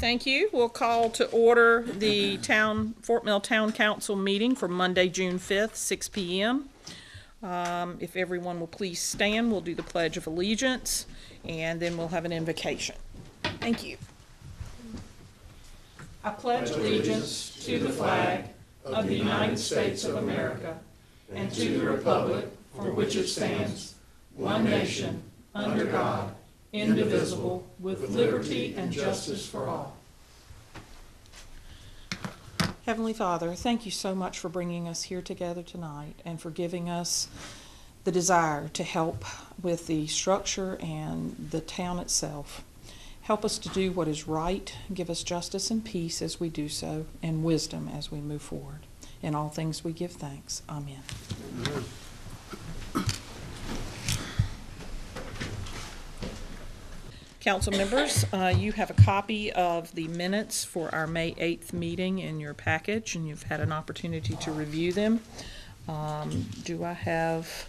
Thank you. We'll call to order the Fort Mill Town Council meeting for Monday, June 5th, 6 p.m. If everyone will please stand, we'll do the Pledge of Allegiance, and then we'll have an invocation. Thank you. I pledge allegiance to the flag of the United States of America and to the republic for which it stands, one nation, under God, indivisible, with liberty and justice for all. Heavenly Father, thank you so much for bringing us here together tonight and for giving us the desire to help with the structure and the town itself. Help us to do what is right, give us justice and peace as we do so, and wisdom as we move forward. In all things we give thanks. Amen. Amen. Council members, you have a copy of the minutes for our May 8th meeting in your package, and you've had an opportunity to review them. Do I have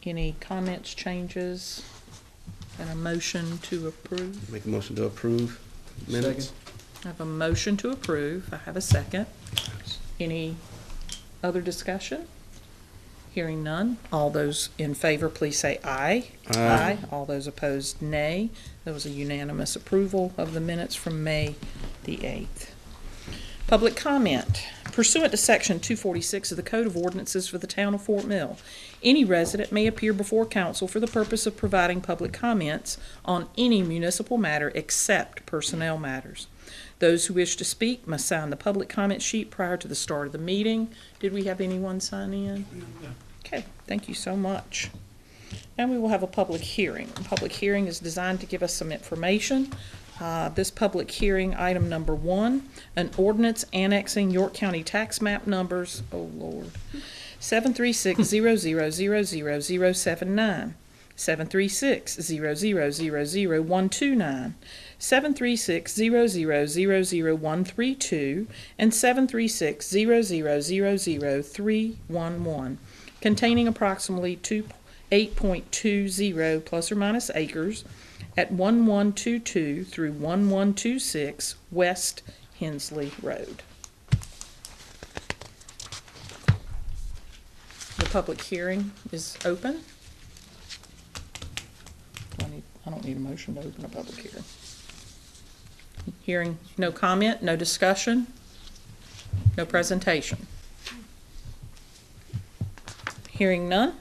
any comments, changes, and a motion to approve? Make a motion to approve minutes. Second. I have a motion to approve. I have a second. Any other discussion? Hearing none. All those in favor, please say aye. Aye. All those opposed, nay. There was a unanimous approval of the minutes from May the 8th. Public comment. Pursuant to Section 246 of the Code of Ordinances for the Town of Fort Mill, any resident may appear before council for the purpose of providing public comments on any municipal matter except personnel matters. Those who wish to speak must sign the public comment sheet prior to the start of the meeting. Did we have anyone sign in? No. Okay, thank you so much. Now we will have a public hearing. A public hearing is designed to give us some information. This public hearing, item number 1, an ordinance annexing York County tax map numbers, oh Lord, 73600000079, 73600000129, 73600000132, and 73600000311, containing approximately 8.20 plus or minus acres at 1122 through 1126 West Hensley Road. The public hearing is open. I don't need a motion to open a public hearing. Hearing no comment, no discussion, no presentation. Hearing none,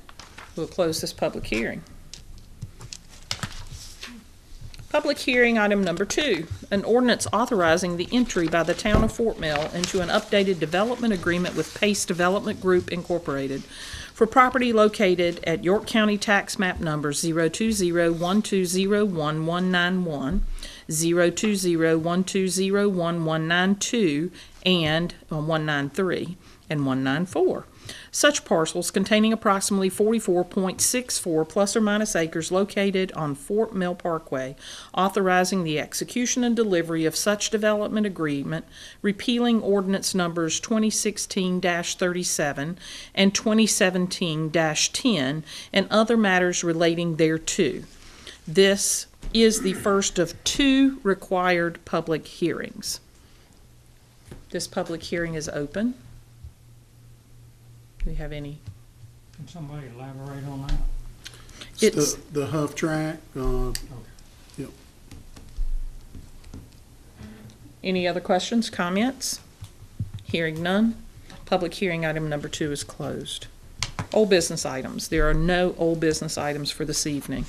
we'll close this public hearing. Public hearing item number 2, an ordinance authorizing the entry by the town of Fort Mill into an updated development agreement with Pace Development Group Incorporated for property located at York County tax map numbers 02012011191, 02012011192, and 193 and 194. Such parcels containing approximately 44.64 plus or minus acres located on Fort Mill Parkway, authorizing the execution and delivery of such development agreement, repealing ordinance numbers 2016-37 and 2017-10, and other matters relating thereto. This is the first of 2 required public hearings. This public hearing is open. Do we have any? Can somebody elaborate on that? It's the Huff track. Yep. Any other questions, comments? Hearing none, public hearing item number 2 is closed. Old business items. There are no old business items for this evening.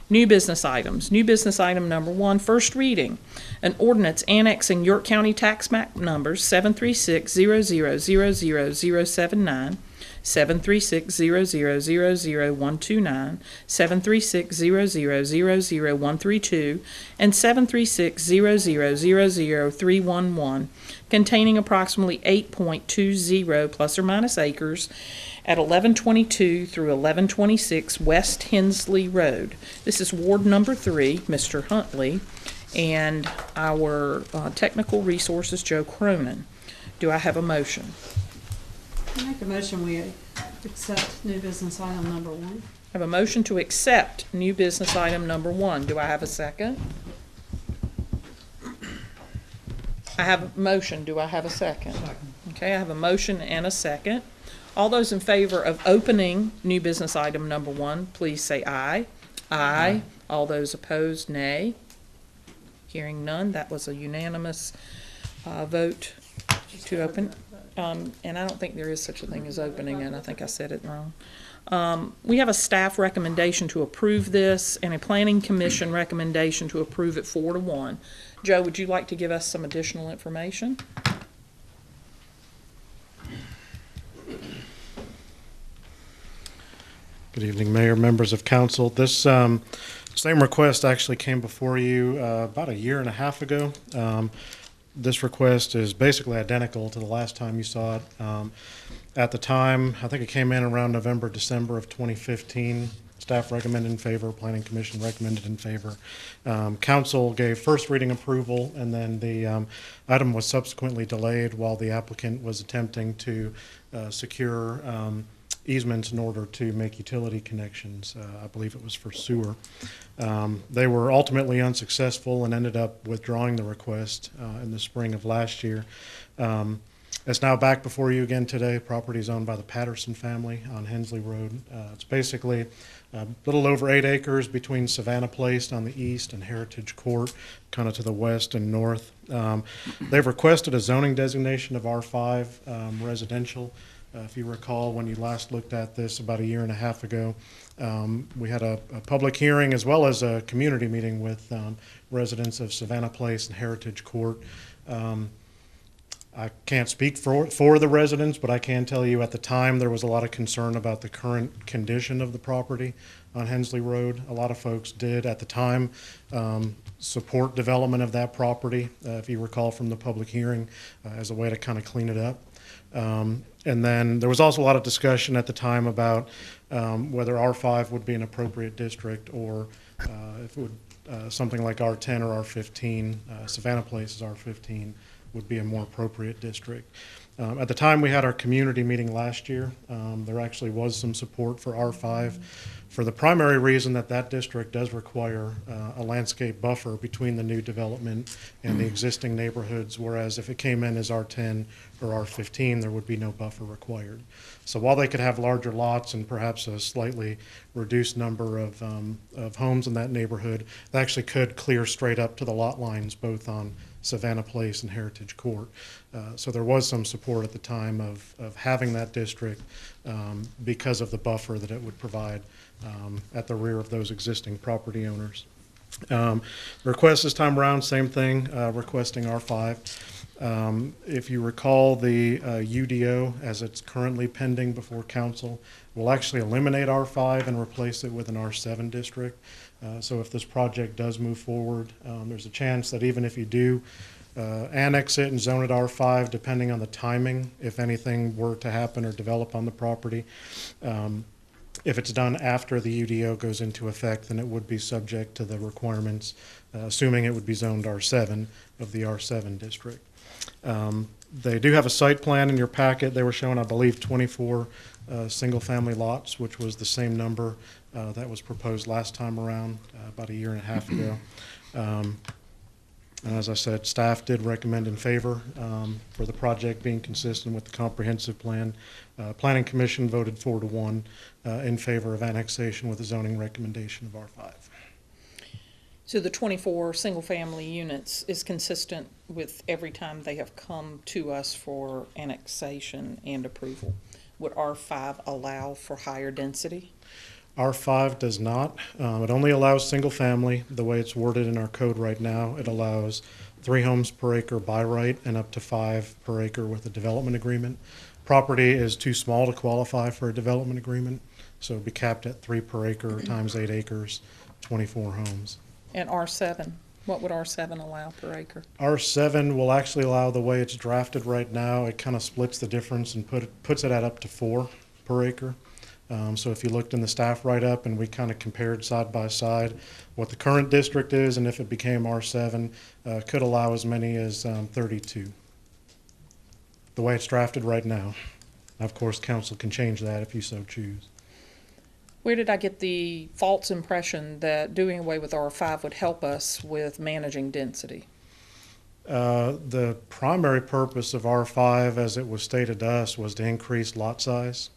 New business items. New business item number 1, first reading. An ordinance annexing York County tax map numbers 73600000079, 73600000129, 73600000132, and 73600000311, containing approximately 8.20 plus or minus acres at 1122 through 1126 West Hensley Road. This is Ward number 3, Mr. Huntley, and our technical resources, Joe Cronin. Do I have a motion? I make a motion we accept new business item number 1. I have a motion to accept new business item number 1. Do I have a second? I have a motion. Do I have a second? Second. Okay, I have a motion and a second. All those in favor of opening new business item number 1, please say aye. Aye. All those opposed, nay. Hearing none, that was a unanimous vote to open. And I don't think there is such a thing as opening it. I think I said it wrong. We have a staff recommendation to approve this and a planning commission recommendation to approve it 4-1. Joe, would you like to give us some additional information? Good evening, Mayor, members of council. This same request actually came before you about a year and a half ago. This request is basically identical to the last time you saw it. At the time, I think it came in around November, December of 2015. Staff recommended in favor, Planning Commission recommended in favor. Council gave first reading approval, and then the item was subsequently delayed while the applicant was attempting to secure easements in order to make utility connections. I believe it was for sewer. They were ultimately unsuccessful and ended up withdrawing the request in the spring of last year. It's now back before you again today. Property is owned by the Patterson family on Hensley Road. It's basically a little over 8 acres between Savannah Place on the east and Heritage Court, kind of to the west and north. They've requested a zoning designation of R5 residential. If you recall, when you last looked at this about a year and a half ago, we had a public hearing as well as a community meeting with residents of Savannah Place and Heritage Court. I can't speak for the residents, but I can tell you at the time there was a lot of concern about the current condition of the property on Hensley Road. A lot of folks did at the time support development of that property, if you recall from the public hearing, as a way to kind of clean it up. And then there was also a lot of discussion at the time about whether R5 would be an appropriate district or if it would something like R10 or R15. Savannah Place is R15 would be a more appropriate district. At the time we had our community meeting last year, there actually was some support for R5 for the primary reason that that district does require a landscape buffer between the new development and the existing neighborhoods, whereas if it came in as R10 or R15, there would be no buffer required. So while they could have larger lots and perhaps a slightly reduced number of homes in that neighborhood, they actually could clear straight up to the lot lines both on Savannah Place and Heritage Court. So there was some support at the time of having that district because of the buffer that it would provide at the rear of those existing property owners. The request this time around, same thing, requesting R5. If you recall, the UDO, as it's currently pending before council, will actually eliminate R5 and replace it with an R7 district. So if this project does move forward, there's a chance that even if you do annex it and zone it R5, depending on the timing, if anything were to happen or develop on the property, if it's done after the UDO goes into effect, then it would be subject to the requirements, assuming it would be zoned R7 of the R7 district. They do have a site plan in your packet. They were showing, I believe, 24 single-family lots, which was the same number that was proposed last time around, about a year and a half ago. And as I said, staff did recommend in favor for the project being consistent with the comprehensive plan. Planning Commission voted 4-1 in favor of annexation with a zoning recommendation of R5. So the 24 single-family units is consistent with every time they have come to us for annexation and approval. Would R5 allow for higher density? R5 does not. It only allows single family. The way it's worded in our code right now, it allows 3 homes per acre by right and up to 5 per acre with a development agreement. Property is too small to qualify for a development agreement, so it would be capped at 3 per acre times 8 acres, 24 homes. And R7, what would R7 allow per acre? R7 will actually allow, the way it's drafted right now, it kind of splits the difference and puts it at up to 4 per acre. So if you looked in the staff write-up and we kind of compared side by side what the current district is and if it became R7, could allow as many as 32. The way it's drafted right now. Of course, council can change that if you so choose. Where did I get the false impression that doing away with R5 would help us with managing density? The primary purpose of R5, as it was stated to us, was to increase lot size.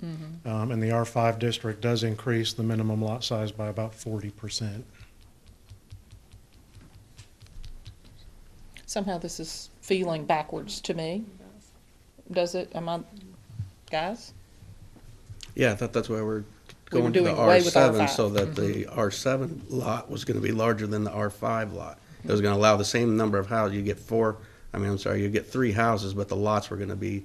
And the R5 district does increase the minimum lot size by about 40%. Somehow this is feeling backwards to me. Does it, guys? Yeah, I thought that's why we're We were going to the doing away with R7, R5. so that the R7 lot was gonna be larger than the R5 lot. It was gonna allow the same number of houses, you get you get 3 houses, but the lots were gonna be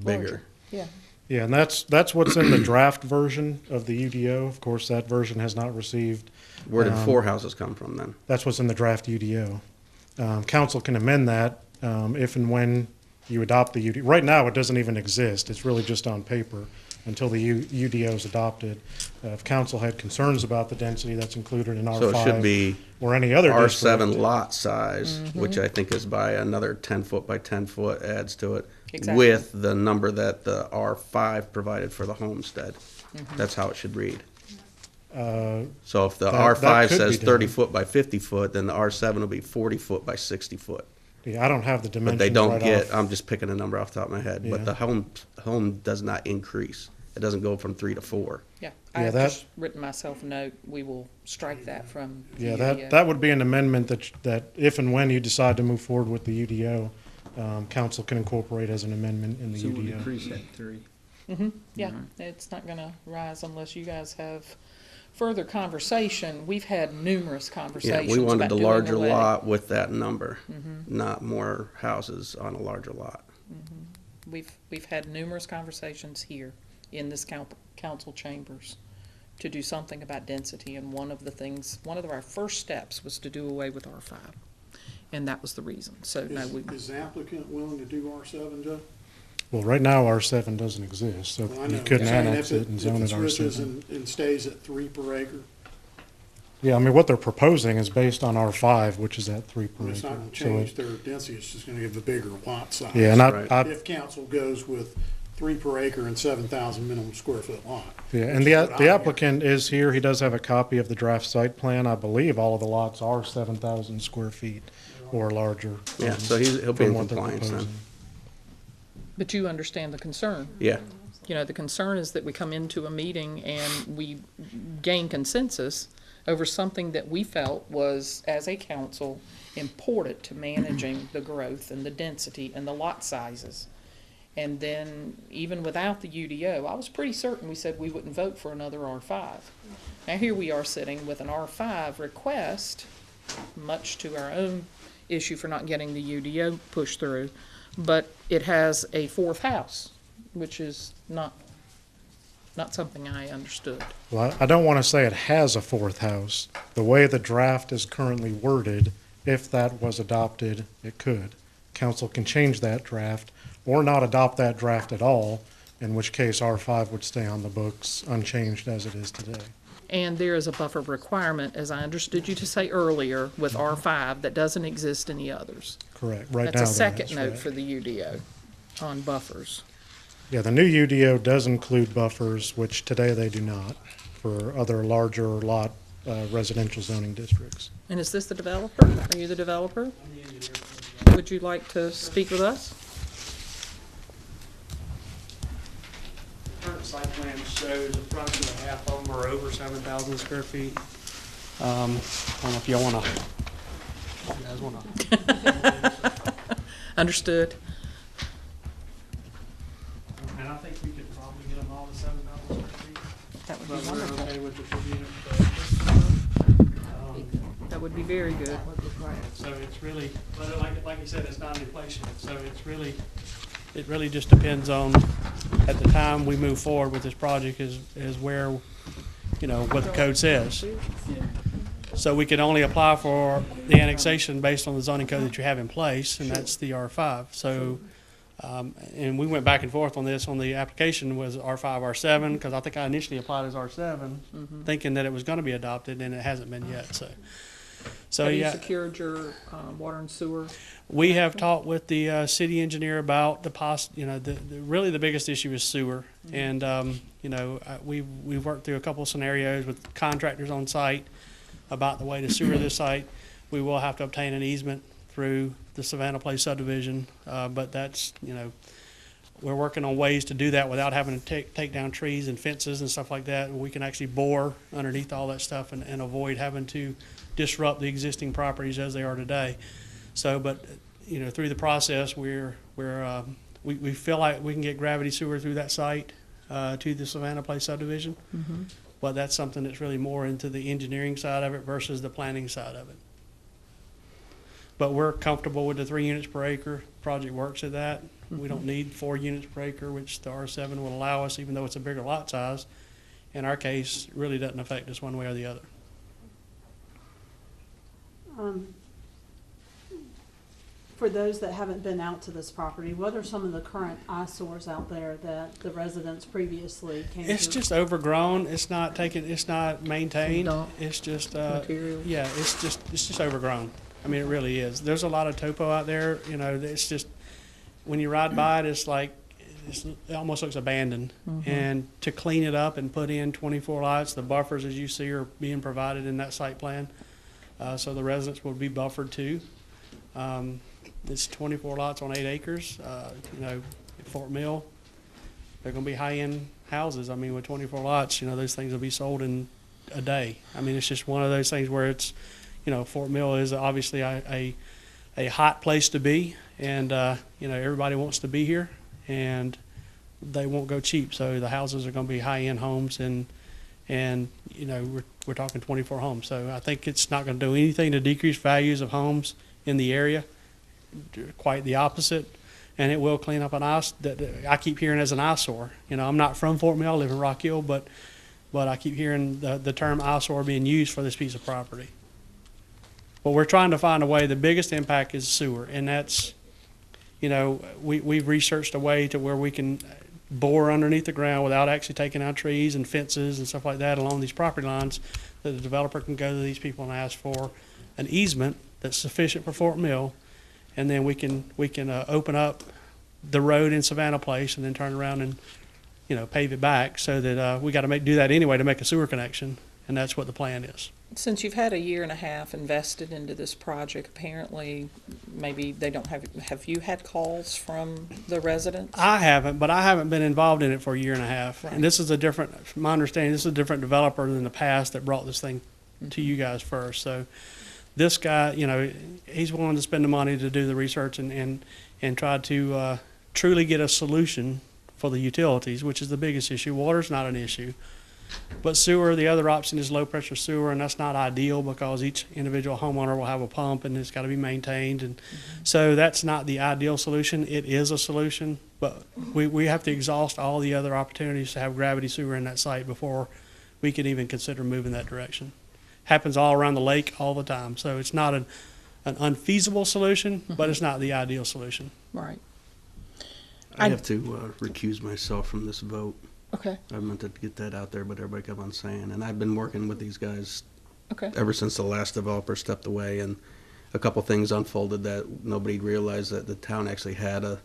bigger. Larger. Yeah. Yeah, and that's what's in the draft version of the UDO. Of course, that version has not received, Where did 4 houses come from then? that's what's in the draft UDO. Council can amend that if and when you adopt the UDO. Right now, it doesn't even exist. It's really just on paper until the UDO is adopted. If council had concerns about the density that's included in R5. So it should be or any other district. R7 lot size, which I think is by another 10 foot by 10 foot adds to it. Exactly. With the number that the R5 provided for the homestead. That's how it should read. So if the that R5 could says be 30 done. foot by 50 foot, then the R7 will be 40 foot by 60 foot. Yeah, I don't have the dimensions But they don't right get, off. I'm just picking a number off the top of my head, Yeah. but the home does not increase. It doesn't go from 3 to 4. Yeah. Yeah, I've that- just written myself a note. We will strike that from the Yeah, UDO. that would be an amendment that if and when you decide to move forward with the UDO, council can incorporate as an amendment in the So we'll UDO. decrease that 3. Yeah, it's not gonna rise unless you guys have further conversation. We've had numerous Yeah, conversations we wanted about the doing larger away. lot with that number, not more houses on a larger lot. We've had numerous conversations here in this council chambers to do something about density, and one of our first steps was to do away with R5. And that was the reason. So, no, Is the applicant willing to do R7, Joe? Well, right now, R7 doesn't exist, so Well, I you know. couldn't Saying annex if it and zone it If it switches R7. and stays at 3 per acre, Yeah, I mean, what they're proposing is based on R5, which is at 3 per it's acre. not gonna So change it- their density, it's just gonna give a bigger lot size. Yeah, and Right. If council goes with 3 per acre and 7,000 minimum square foot lot. Yeah, and which is what I'm the hearing. applicant is here. He does have a copy of the draft site plan. I believe all of the lots are 7,000 square feet or larger. Yeah, so he'll be from in what they're compliance then. proposing. but you understand the concern. Yeah, You know, the concern is that we come into a meeting and we gain consensus over something that we felt was, as a council, important to managing the growth and the density and the lot sizes. And then, even without the UDO, I was pretty certain we said we wouldn't vote for another R5. Now, here we are sitting with an R5 request, much to our own issue for not getting the UDO pushed through, but it has a 4th house, which is not something I understood. Well, I don't want to say it has a 4th house. The way the draft is currently worded, if that was adopted, it could. Council can change that draft or not adopt that draft at all, in which case R5 would stay on the books unchanged as it is today. And there is a buffer requirement, as I understood you to say earlier, with R5 that doesn't exist in the others. Correct. Right now, That's a that second is, note right. for the UDO on buffers. Yeah, the new UDO does include buffers, which today they do not, for other larger lot residential zoning districts. And is this the developer? Are you the developer? Would you like to speak with us? Current site plan shows approximately half of them are over 7,000 square feet. I don't know if y'all wanna, you guys wanna, Understood. and I think we could probably get them all to 7,000 square feet. That would But be we're wonderful. okay with the 2 unit. That would be very good. So it's really, but like you said, it's not inflation, so it really just depends on, at the time we move forward with this project is where, what the code says. So we can only apply for the annexation based on the zoning code that you have in place, and that's the R5. So, and we went back and forth on this, on the application was R5, R7, because I think I initially applied as R7, thinking that it was gonna be adopted, and it hasn't been yet, so Have you yeah. secured your water and sewer? We have talked with the city engineer about really the biggest issue is sewer. And, we've worked through a couple of scenarios with contractors on site about the way to sewer this site. We will have to obtain an easement through the Savannah Place subdivision, but that's, you know, we're working on ways to do that without having to take down trees and fences and stuff like that. And we can actually bore underneath all that stuff and avoid having to disrupt the existing properties as they are today. So, but, you know, through the process, we feel like we can get gravity sewer through that site to the Savannah Place subdivision. But that's something that's really more into the engineering side of it versus the planning side of it. But we're comfortable with the 3 units per acre. Project works at that. We don't need 4 units per acre, which the R7 will allow us, even though it's a bigger lot size. In our case, it really doesn't affect us one way or the other. For those that haven't been out to this property, what are some of the current eyesores out there that the residents previously came to? It's just overgrown. It's not maintained. Dump It's just, materials. yeah, it's just overgrown. I mean, it really is. There's a lot of topo out there, you know, it's just, when you ride by it, it's like, it almost looks abandoned. And to clean it up and put in 24 lights, the buffers, as you see, are being provided in that site plan. So the residents will be buffered too. It's 24 lots on 8 acres. You know, at Fort Mill, they're gonna be high-end houses. I mean, with 24 lots, you know, those things will be sold in a day. I mean, it's just one of those things where it's, you know, Fort Mill is obviously a hot place to be, and you know, everybody wants to be here, and they won't go cheap. So the houses are going to be high-end homes, and you know, we're talking 24 homes. So I think it's not going to do anything to decrease values of homes in the area. Quite the opposite, and it will clean up an eyesore that I keep hearing as an eyesore. You know, I'm not from Fort Mill, I live in Rock Hill, but I keep hearing the term eyesore being used for this piece of property. But we're trying to find a way. The biggest impact is sewer, and that's, you know, we've researched a way to where we can bore underneath the ground without actually taking out trees and fences and stuff like that along these property lines, that the developer can go to these people and ask for an easement that's sufficient for Fort Mill, and then we can open up the road in Savannah Place and then turn around and, you know, pave it back, so that we got to do that anyway to make a sewer connection, and that's what the plan is. Since you've had a year and a half invested into this project, apparently, maybe they don't have you had calls from the residents? I haven't, but I haven't been involved in it for a year and a half. Right. And this is from my understanding, this is a different developer than the past that brought this thing to you guys first. So this guy, you know, he's willing to spend the money to do the research and try to truly get a solution for the utilities, which is the biggest issue. Water's not an issue. But sewer, the other option is low pressure sewer, and that's not ideal because each individual homeowner will have a pump and it's got to be maintained. And so that's not the ideal solution. It is a solution, but we have to exhaust all the other opportunities to have gravity sewer in that site before we can even consider moving that direction. Happens all around the lake all the time. So it's not an unfeasible solution, but it's not the ideal solution. Right. I have to recuse myself from this vote. Okay. I meant to get that out there, but everybody kept on saying, and I've been working with these guys Okay. ever since the last developer stepped away, and a couple things unfolded that nobody realized, that the town actually had a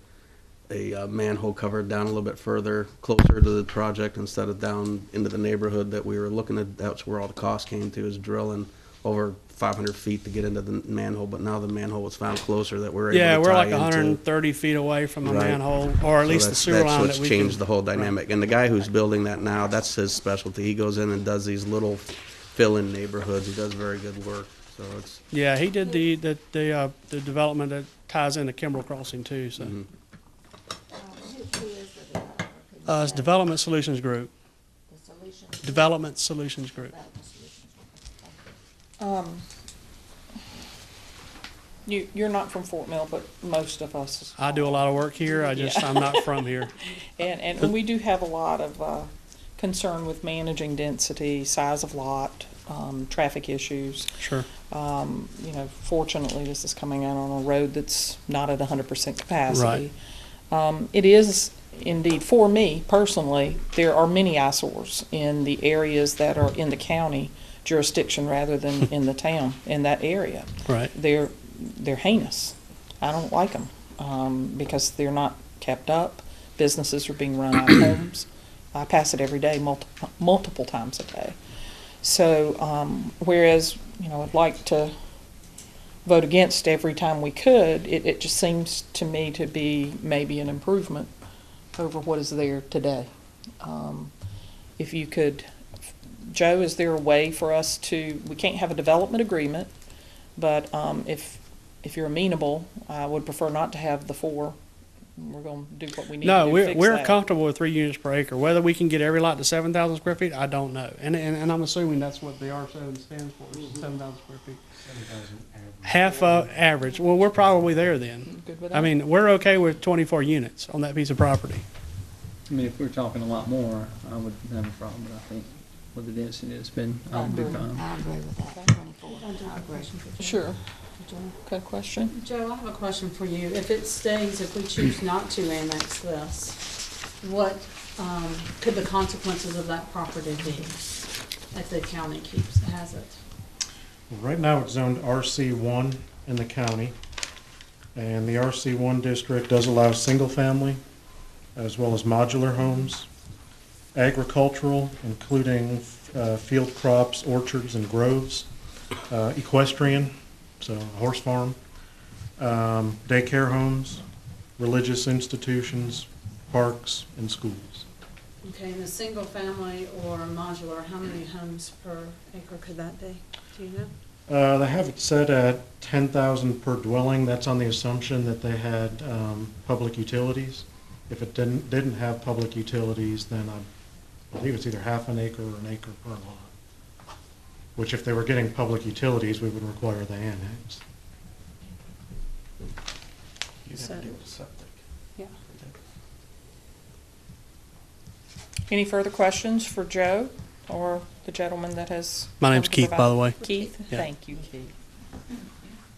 manhole cover down a little bit further, closer to the project, instead of down into the neighborhood that we were looking at. That's where all the cost came to, is drilling over 500 feet to get into the manhole, but now the manhole was found closer that we're able to tie Yeah, we're like into. 130 feet away from a Right. manhole, or at So least the that's- sewer line That's that what's we changed can. the whole dynamic. And the guy who's building that now, that's his specialty. He goes in and does these little fill-in neighborhoods. He does very good work. So it's, Yeah, he did the development that ties into Kimbrell Crossing too. So mhm. it's Development Solutions Group. Development Solutions Group. You're not from Fort Mill, but most of us. I do a lot of work here. I'm not from here. And we do have a lot of concern with managing density, size of lot, traffic issues. Sure. You know, fortunately, this is coming out on a road that's not at 100% capacity. It is indeed, for me personally, there are many eyesores in the areas that are in the county jurisdiction rather than in the town, in that area. Right. They're heinous. I don't like them because they're not kept up. Businesses are being run out of homes. I pass it every day, multiple times a day. So, whereas, you know, I'd like to vote against every time we could, it just seems to me to be maybe an improvement over what is there today. If you could, Joe, is there a way for us to, we can't have a development agreement, but if you're amenable, I would prefer not to have the 4. We're gonna do what we need to No, do to we're, fix we're that. comfortable with 3 units per acre. Whether we can get every lot to 7,000 square feet, I don't know. And I'm assuming that's what the R7 stands for, is 7,000 square feet. Half average. Well, we're probably there then. Good with I that? mean, we're okay with 24 units on that piece of property. I mean, if we're talking a lot more, I would have a problem, but I think with the density it's been, I would be fine. I agree with that, 24. I agree. Sure. Good question. Joe, I have a question for you. If it stays, if we choose not to annex this, what could the consequences of that property be if the county has it? Right now, it's zoned RC1 in the county, and the RC1 district does allow single-family as well as modular homes, agricultural, including field crops, orchards, and groves, equestrian, so a horse farm, daycare homes, religious institutions, parks, and schools. Okay, in a single family or modular, how many homes per acre could that be? Do you know? They have it set at 10,000 per dwelling. That's on the assumption that they had public utilities. If it didn't have public utilities, then I believe it's either half an acre or an acre per lot. Which if they were getting public utilities, we would require the annex. Yeah. Any further questions for Joe or the gentleman that has? My name's come to Keith, by provide- the way. Keith? Yeah. Thank you, Keith.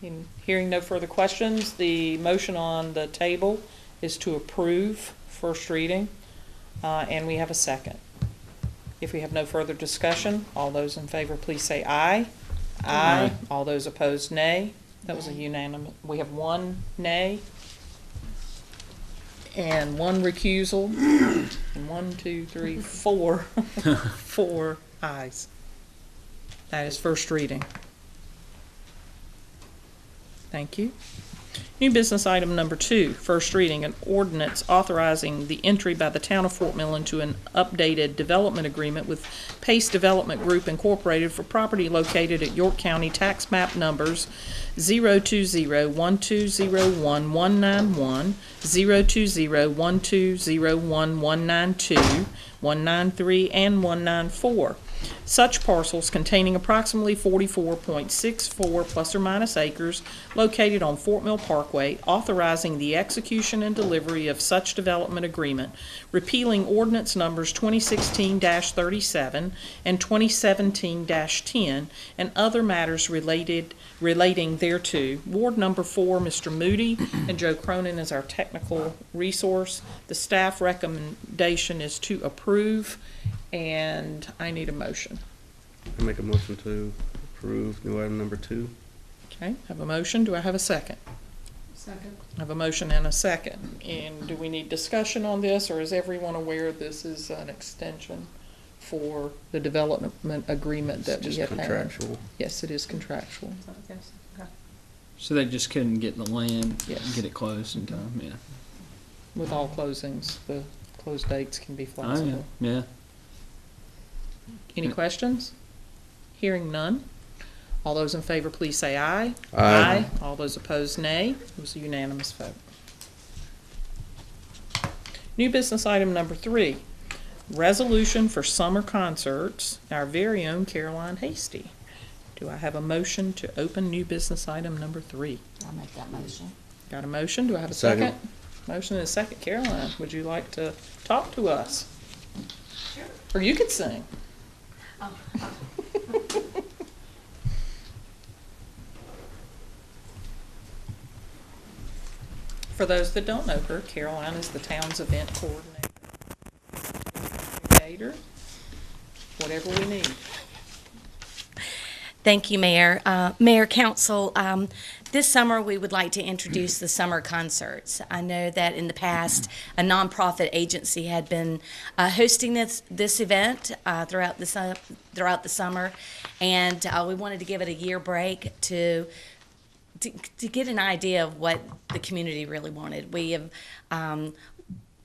In hearing no further questions, the motion on the table is to approve first reading, and we have a second. If we have no further discussion, all those in favor, please say aye. Aye. All those opposed, nay. That was a unanimous. We have 1 nay and 1 recusal, and 1, 2, 3, 4, 4 ayes. That is first reading. Thank you. New business item number 2, first reading, an ordinance authorizing the entry by the town of Fort Mill into an updated development agreement with Pace Development Group Incorporated for property located at York County tax map numbers 020-1201-191, 020-1201-192, 193, and 194. Such parcels containing approximately 44.64 plus or minus acres located on Fort Mill Parkway, authorizing the execution and delivery of such development agreement, repealing ordinance numbers 2016-37 and 2017-10, and other matters relating thereto. Ward number 4, Mr. Moody, and Joe Cronin is our technical resource. The staff recommendation is to approve, and I need a motion. I make a motion to approve new item number 2. Okay, have a motion. Do I have a second? Second. I have a motion and a second. And do we need discussion on this, or is everyone aware this is an extension for the development agreement that we Just have had? contractual. Yes, it is contractual. Yes. Okay. So they just couldn't get the land, Yes. get it closed in time, yeah. With all closings, the close dates can be Oh, yeah, flexible. yeah. Any questions? Hearing none. All those in favor, please say aye. Aye. All those opposed, nay. It was a unanimous vote. New business item number 3, resolution for summer concerts, our very own Caroline Hasty. Do I have a motion to open new business item number 3? I'll make that motion. Got a motion? Do I have a Second. second? Motion and a second. Caroline, would you like to talk to us? Sure. Or you could sing. For those that don't know her, Caroline is the town's event coordinator. Whatever we need. Thank you, Mayor. Mayor, Council, this summer we would like to introduce the summer concerts. I know that in the past, a nonprofit agency had been hosting this event throughout the summer, and we wanted to give it a year break to to get an idea of what the community really wanted. We have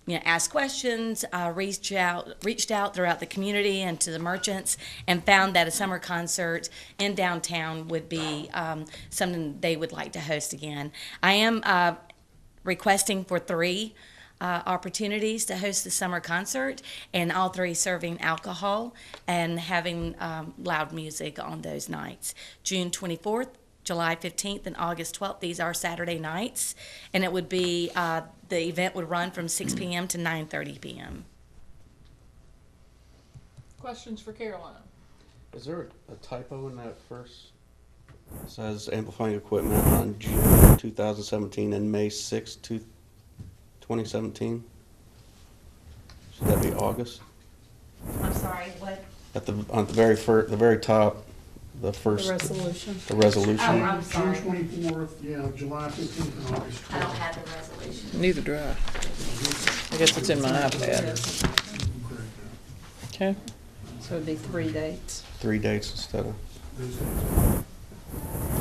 asked questions, reached out throughout the community and to the merchants, and found that a summer concert in downtown would be something they would like to host again. I am requesting for 3 opportunities to host the summer concert, and all 3 serving alcohol and having loud music on those nights. June 24th, July 15th, and August 12th. These are Saturday nights, and it would be, the event would run from 6 p.m. to 9:30 p.m. Questions for Caroline? Is there a typo in that first? It says amplifying equipment on June 2017 and May 6, 2017. Should that be August? I'm sorry, what? On the very top, the first. The resolution. The resolution. Oh, I'm sorry. June 24th, yeah, July 15th, and August 12th. I don't have the resolution. Neither do I. I guess it's in my iPad. Okay. So it'd be 3 dates. 3 dates instead of.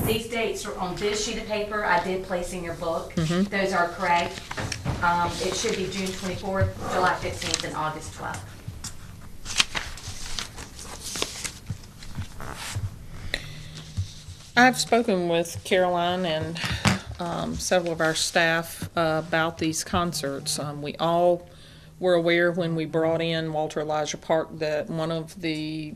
These dates are on this sheet of paper I did place in your book. Mhm. Those are correct. It should be June 24th, July 15th, and August 12th. I've spoken with Caroline and several of our staff about these concerts. We all were aware when we brought in Walter Elijah Park that one of the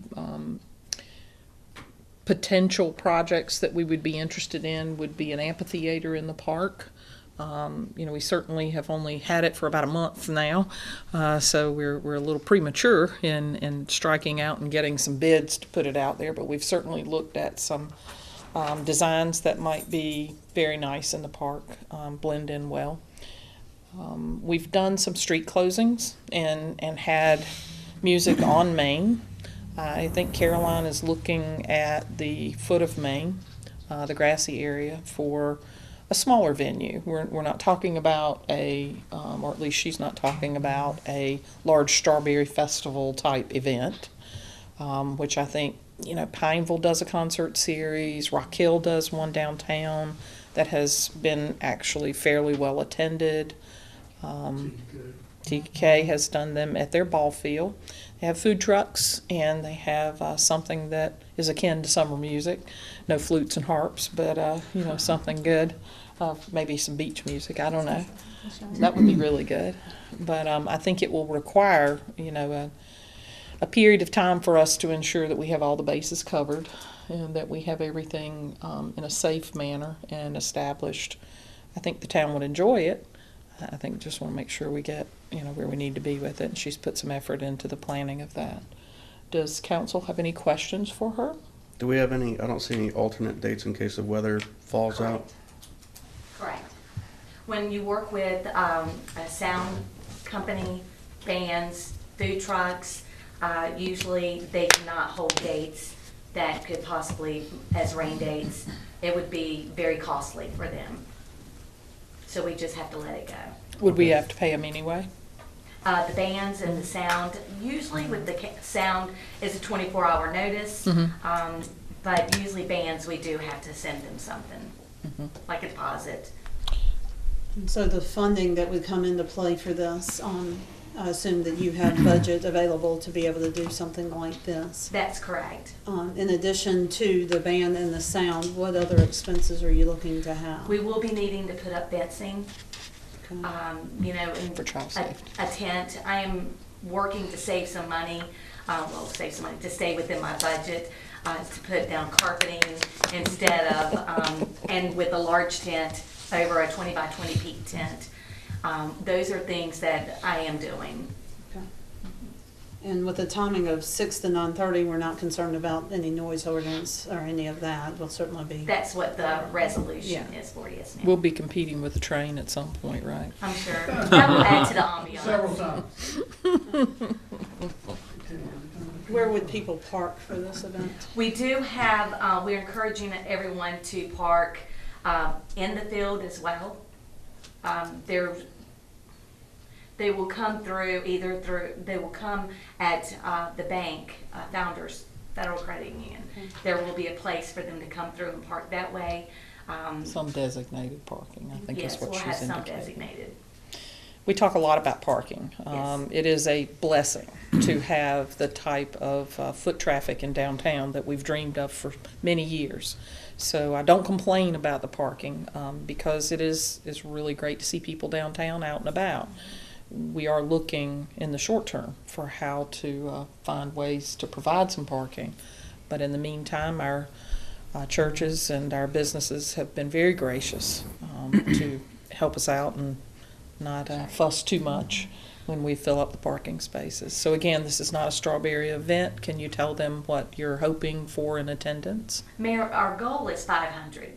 potential projects that we would be interested in would be an amphitheater in the park. We certainly have only had it for about a month now, so we're a little premature in striking out and getting some bids to put it out there, but we've certainly looked at some designs that might be very nice in the park, blend in well. We've done some street closings and had music on Main. I think Caroline is looking at the foot of Main, the grassy area, for a smaller venue. We're not talking about or at least she's not talking about a large Strawberry Festival type event, which I think, Pineville does a concert series, Rock Hill does one downtown that has been actually fairly well attended. TK has done them at their ball field. They have food trucks, and they have something that is akin to summer music. No flutes and harps, but something good. Maybe some beach music, I don't know. That would be really good. But I think it will require, a period of time for us to ensure that we have all the bases covered and that we have everything in a safe manner and established. I think the town would enjoy it. I think we just want to make sure we get, where we need to be with it, and she's put some effort into the planning of that. Does council have any questions for her? Do we have any? I don't see any alternate dates in case the weather falls out. Correct. When you work with a sound company, bands, food trucks, usually they cannot hold dates that could possibly, as rain dates, it would be very costly for them. So we just have to let it go. Would we have to pay them anyway? The bands and the sound, usually with the sound is a 24-hour notice, but usually bands, we do have to send them something, like a deposit. And so the funding that would come into play for this, I assume that you have budget available to be able to do something like this. That's correct. In addition to the band and the sound, what other expenses are you looking to have? We will be needing to put up fencing, Okay. and For child safety. a tent. I am working to save some money, to stay within my budget, to put down carpeting instead of, and with a large tent, over a 20 by 20 peak tent. Those are things that I am doing. Okay. And with the timing of 6 to 9:30, we're not concerned about any noise ordinance or any of that. We'll certainly be. That's what the resolution is for, yes, ma'am. We'll be competing with the train at some point, right? I'm sure. That will add to the ambiance. Several times. Where would people park for this event? We do have, we're encouraging everyone to park in the field as well. They will come they will come at the bank, Founders Federal Credit Union. There will be a place for them to come through and park that way. Some designated parking, I think is Yes, what we'll she's have some indicating. designated. We talk a lot about parking. Yes. It is a blessing to have the type of foot traffic in downtown that we've dreamed of for many years. So I don't complain about the parking because it's really great to see people downtown out and about. We are looking in the short term for how to find ways to provide some parking. But in the meantime, our churches and our businesses have been very gracious to help us out and not fuss too much when we fill up the parking spaces. So again, this is not a Strawberry event. Can you tell them what you're hoping for in attendance? Mayor, our goal is 500.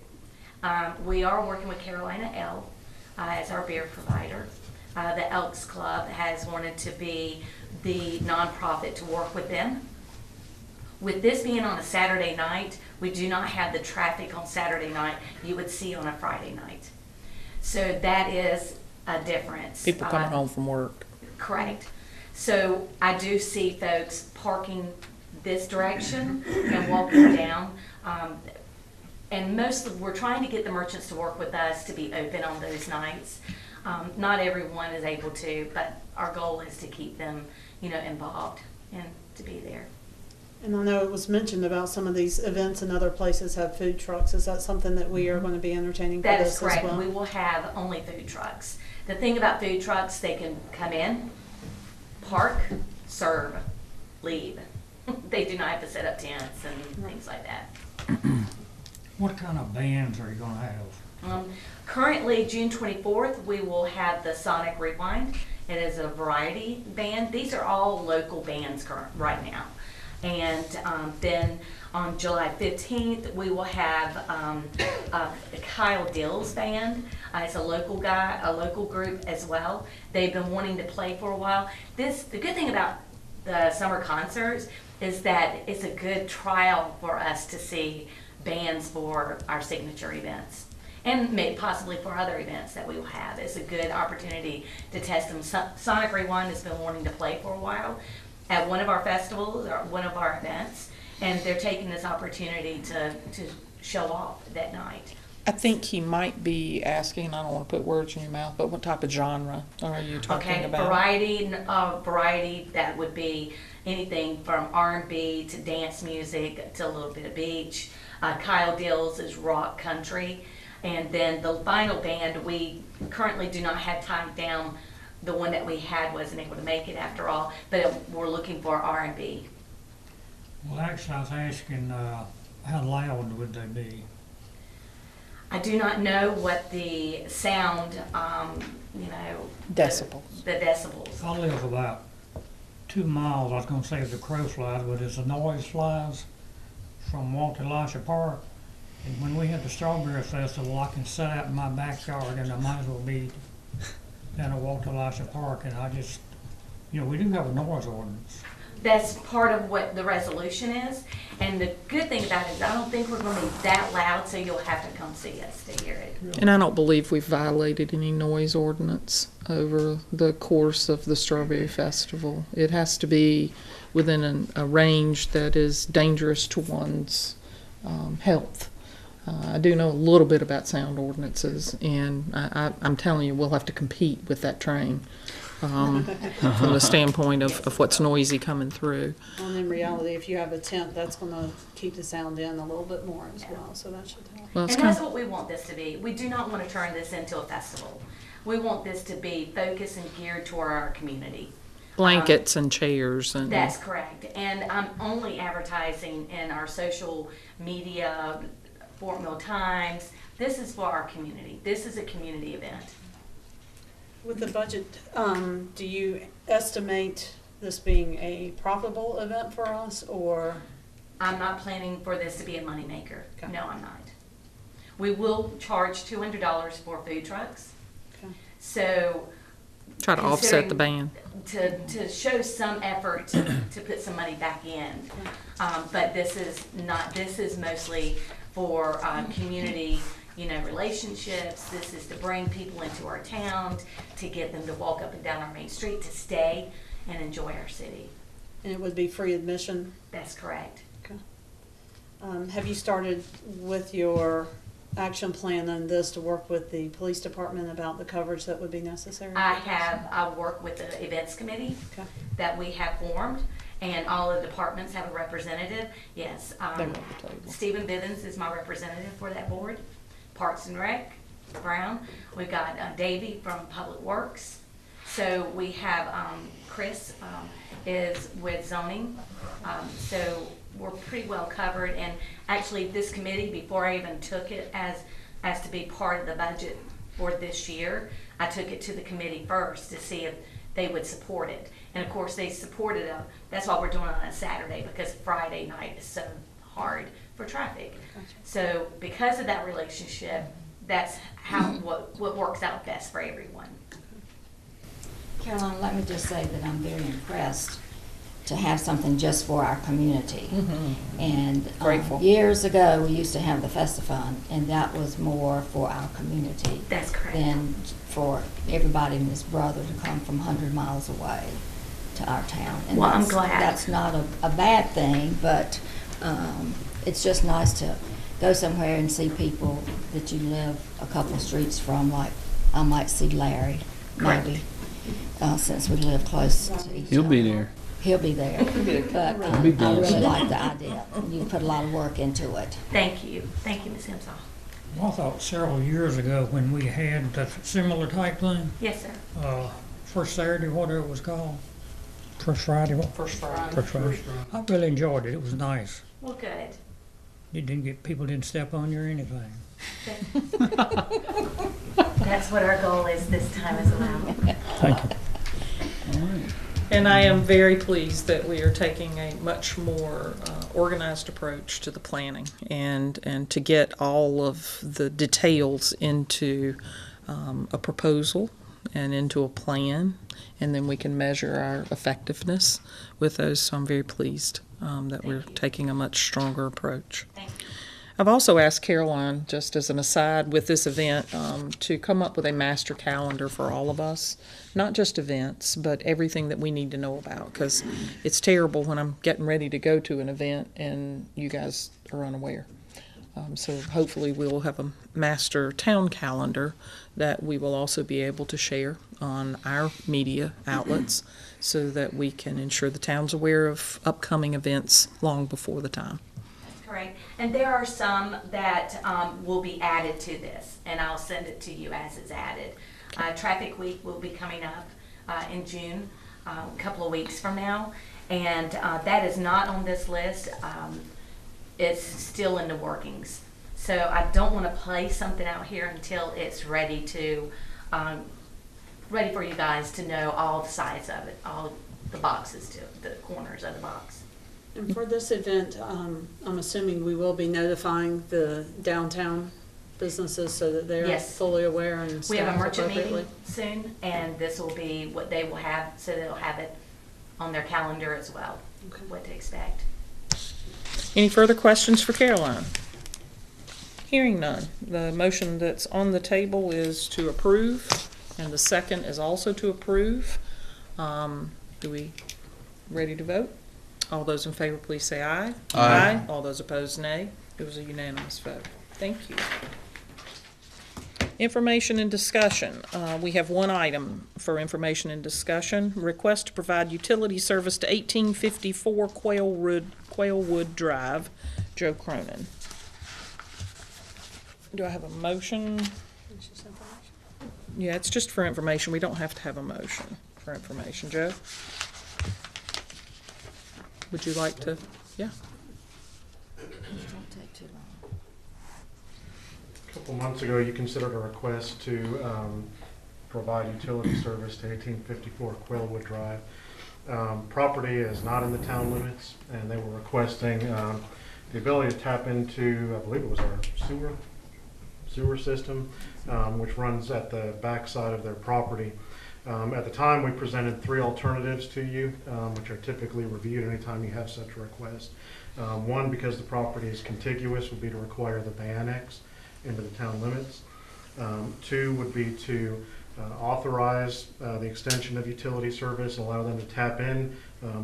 We are working with Carolina Elk as our beer provider. The Elks Club has wanted to be the nonprofit to work with them. With this being on a Saturday night, we do not have the traffic on Saturday night you would see on a Friday night. So that is a difference. People coming home from work. Correct. So I do see folks parking this direction and walking down. And we're trying to get the merchants to work with us to be open on those nights. Not everyone is able to, but our goal is to keep them, involved and to be there. And I know it was mentioned about some of these events and other places have food trucks. Is that something that we are going to be entertaining for That is this as correct. well? We will have only food trucks. The thing about food trucks, they can come in, park, serve, leave. They do not have to set up tents and things like that. What kind of bands are you gonna have? Currently, June 24th, we will have the Sonic Rewind. It is a variety band. These are all local bands right now. And then on July 15th, we will have Kyle Dill's band. It's a local group as well. They've been wanting to play for a while. The good thing about the summer concerts is that it's a good trial for us to see bands for our signature events. And maybe possibly for other events that we will have. It's a good opportunity to test them. Sonic Rewind has been wanting to play for a while at one of our festivals or one of our events, and they're taking this opportunity to show off that night. I think he might be asking, I don't want to put words in your mouth, but what type of genre are you talking about? Variety, that would be anything from R&B to dance music to a little bit of beach. Kyle Dill's is rock country. And then the vinyl band, we currently do not have timed down. The one that we had wasn't able to make it after all, but we're looking for R&B. Well, actually, I was asking, how loud would they be? I do not know what the sound, Decibels. The decibels. I live about 2 miles, I was gonna say the crow flies, but as the noise flies from Walter Elisha Park. And when we had the Strawberry Festival, I can sit out in my backyard and I might as well be down at Walter Elisha Park. And I just, we do have a noise ordinance. That's part of what the resolution is. And the good thing about it is I don't think we're going to be that loud, so you'll have to come see us to hear it. And I don't believe we've violated any noise ordinance over the course of the Strawberry Festival. It has to be within a range that is dangerous to one's health. I do know a little bit about sound ordinances, and I'm telling you, we'll have to compete with that train from the standpoint of what's noisy coming through. And in reality, if you have a tent, that's going to keep the sound in a little bit more as well, so that should help. Well, it's And kind that's what we want this to be. We do not want to turn this into a festival. We want this to be focused and geared toward our community. blankets and chairs and. That's correct. And I'm only advertising in our social media, Fort Mill Times. This is for our community. This is a community event. With the budget, do you estimate this being a profitable event for us, or? I'm not planning for this to be a moneymaker. Okay. No, I'm not. We will charge $200 for food trucks. Okay. So. Try to offset the band. To show some effort to put some money back in. But this is mostly for community, relationships. This is to bring people into our town, to get them to walk up and down our main street, to stay and enjoy our city. And it would be free admission? That's correct. Okay. Have you started with your action plan on this to work with the police department about the coverage that would be necessary? I work with the events committee Okay. that we have formed, and all the departments have a representative. Yes, They're at the table. Stephen Bivens is my representative for that board. Parks and Rec, Brown. We've got Davey from Public Works. So we have Chris is with zoning. So we're pretty well covered. And actually, this committee, before I even took it as to be part of the budget for this year, I took it to the committee first to see if they would support it. And of course, they supported it. That's why we're doing it on a Saturday, because Friday night is so hard for traffic. So because of that relationship, that's how what works out best for everyone. Caroline, let me just say that I'm very impressed to have something just for our community. And Grateful. years ago, we used to have the Festifun, and that was more for our community That's correct. than for everybody and his brother to come from 100 miles away to our town. And Well, I'm that's- glad. That's not a bad thing, but it's just nice to go somewhere and see people that you live a couple of streets from, like I might see Larry, Correct. maybe, since we live close to each other. He'll be there. He'll be there, but Big I deal. really like the idea. You put a lot of work into it. Thank you. Thank you, Ms. Hempsall. Well, I thought several years ago when we had that similar type thing, Yes, sir. First Saturday, whatever it was called, First Friday, First Friday. First Friday. I really enjoyed it. It was nice. Well, good. People didn't step on you or anything. That's what our goal is this time as well. Thank you. And I am very pleased that we are taking a much more organized approach to the planning and to get all of the details into a proposal and into a plan, and then we can measure our effectiveness with those. So I'm very pleased that we're taking a much stronger approach. Thank you. I've also asked Caroline, just as an aside with this event, to come up with a master calendar for all of us, not just events, but everything that we need to know about, because it's terrible when I'm getting ready to go to an event and you guys are unaware. So hopefully we'll have a master town calendar that we will also be able to share on our media outlets so that we can ensure the town's aware of upcoming events long before the time. Correct. And there are some that will be added to this, and I'll send it to you as it's added. Traffic Week will be coming up in June, a couple of weeks from now, and that is not on this list. It's still in the workings. So I don't want to play something out here until it's ready for you guys to know all the sides of it, all the boxes, to the corners of the box. And for this event, I'm assuming we will be notifying the downtown businesses so that they're Yes. fully aware and We have a staffed merchant appropriately. meeting soon, and this will be what they will have, so they'll have it on their calendar as well, Okay. what to expect. Any further questions for Caroline? Hearing none. The motion that's on the table is to approve, and the second is also to approve. Ready to vote? All those in favor, please say aye. Aye. All those opposed, nay. It was a unanimous vote. Thank you. Information and discussion. We have one item for information and discussion. Request to provide utility service to 1854 Quailwood Drive. Joe Cronin. Do I have a motion? Yeah, it's just for information. We don't have to have a motion for information. Joe? Would you like to? Yeah. Don't take too long. A couple months ago, you considered a request to provide utility service to 1854 Quailwood Drive. Property is not in the town limits, and they were requesting the ability to tap into, I believe it was our sewer system, which runs at the backside of their property. At the time, we presented three alternatives to you, which are typically reviewed anytime you have such a request. One, because the property is contiguous, would be to require that they annex into the town limits. Two would be to authorize the extension of utility service and allow them to tap in,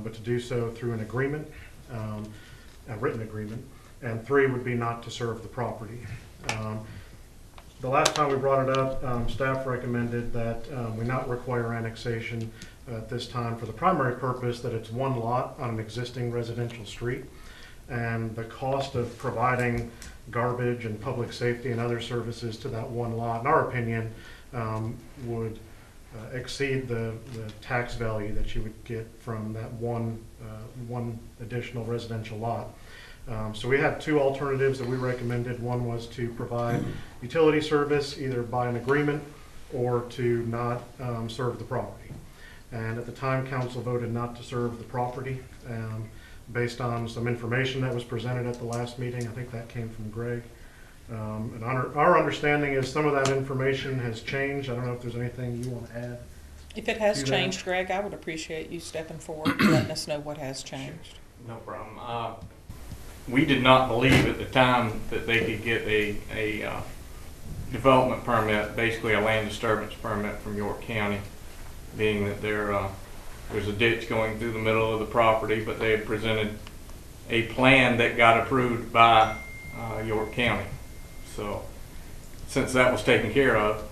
but to do so through an agreement, a written agreement. And three would be not to serve the property. The last time we brought it up, staff recommended that we not require annexation at this time for the primary purpose that it's one lot on an existing residential street. And the cost of providing garbage and public safety and other services to that one lot, in our opinion, would exceed the tax value that you would get from that one additional residential lot. So we had two alternatives that we recommended. One was to provide utility service either by an agreement or to not serve the property. And at the time, council voted not to serve the property based on some information that was presented at the last meeting. I think that came from Greg. And our understanding is some of that information has changed. I don't know if there's anything you want to add. If it has Do that. changed, Greg, I would appreciate you stepping forward and letting us know what has changed. No problem. We did not believe at the time that they could get a development permit, basically a land disturbance permit from York County, being that there's a ditch going through the middle of the property, but they had presented a plan that got approved by York County. So since that was taken care of,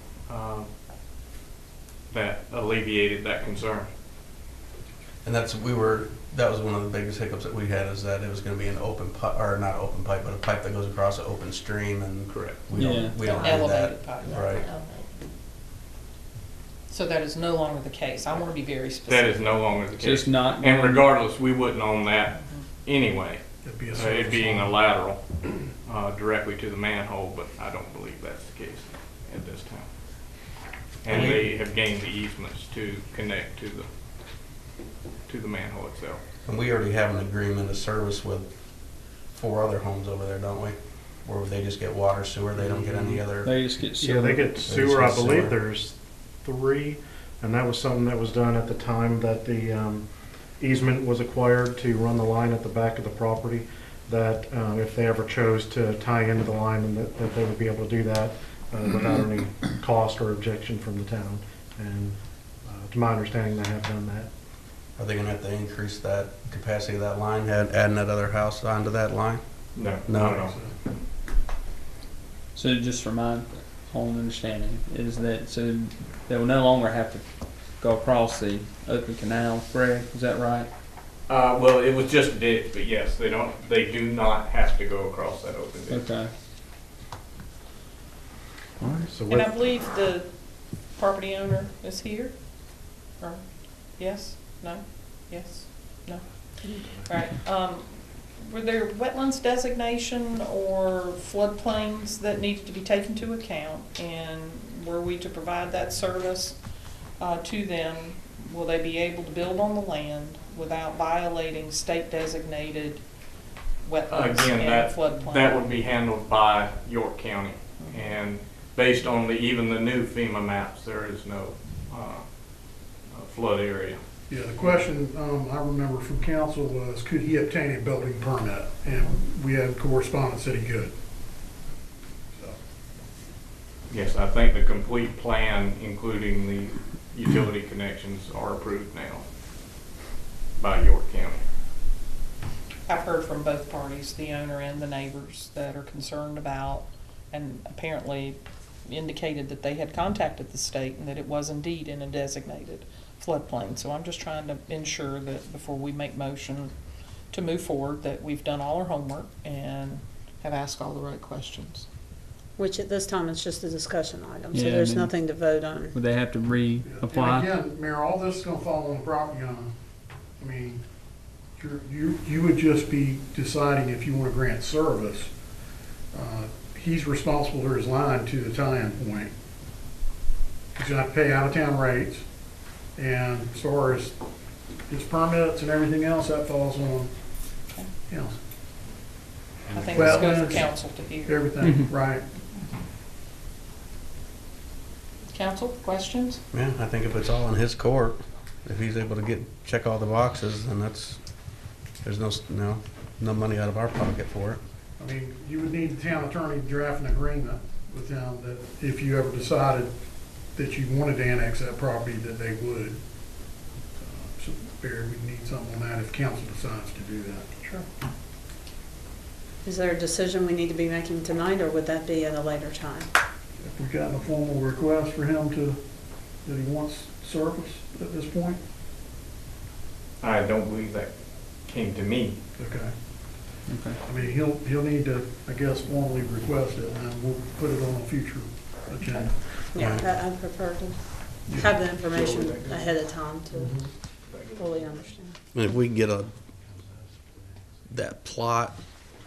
that alleviated that concern. And that was one of the biggest hiccups that we had, is that it was gonna be an open pipe, or not open pipe, but a pipe that goes across an open stream, and Correct. we don't need that. Elevated pipe. Right. So that is no longer the case. I want to be very specific. That is no longer the case. Just not. And regardless, we wouldn't own that anyway. It'd be a It service being a line. lateral directly to the manhole, but I don't believe that's the case at this time. And they have gained the easements to connect to the manhole itself. And we already have an agreement of service with 4 other homes over there, don't we? Where they just get water, sewer, they don't get any other. They just get Yeah, they sewer. get sewer. I get sewer. believe there's 3, and that was something that was done at the time that the easement was acquired to run the line at the back of the property, that if they ever chose to tie into the line, and that they would be able to do that without any cost or objection from the town. And to my understanding, they have done that. Are they gonna have to increase that capacity of that line, adding that other house onto that line? No. No. So just for my own understanding, is that, so they will no longer have to go across the open canal, Greg, is that right? Well, it was just a ditch, but yes, they do not have to go across that open ditch. Okay. All right. So And I with, believe the property owner is here? Or, yes? No? Yes? No? Right. Were there wetlands designation or floodplains that needed to be taken into account? And were we to provide that service to them, will they be able to build on the land without violating state-designated wetlands Again, and floodplain? that would be handled by York County. And based on even the new FEMA maps, there is no flood area. Yeah, the question, I remember from council was, could he obtain a building permit? And we had correspondence that he could. So, Yes, I think the complete plan, including the utility connections, are approved now by York County. I've heard from both parties, the owner and the neighbors, that are concerned about, and apparently indicated that they had contacted the state and that it was indeed in a designated floodplain. So I'm just trying to ensure that before we make motion to move forward, that we've done all our homework and have asked all the right questions. Which at this time is just a discussion item, so Yeah, there's I mean- nothing to vote on. Would they have to and reapply? again, Mayor, all this is gonna fall on the property owner. I mean, you would just be deciding if you wanna grant service. He's responsible for his line to the tie-in point. He's gonna have to pay out-of-town rates. And as far as his permits and everything else, that falls on, you know, I think it's good for Wetlands. council to hear. everything, right? Council, questions? Yeah, I think if it's all in his court, if he's able to check all the boxes, then there's no money out of our pocket for it. I mean, you would need the town attorney to draft an agreement with them that if you ever decided that you wanted to annex that property, that they would. So Barry, we'd need something on that if council decides to do that. Sure. Is there a decision we need to be making tonight, or would that be at a later time? If we've gotten a formal request for him that he wants service at this point? I don't believe that came to me. Okay. Okay. I mean, he'll need to, I guess, formally request it, and then we'll put it on a future agenda. Yeah, I prefer to have the information ahead of time to fully understand. And if we can get that plot,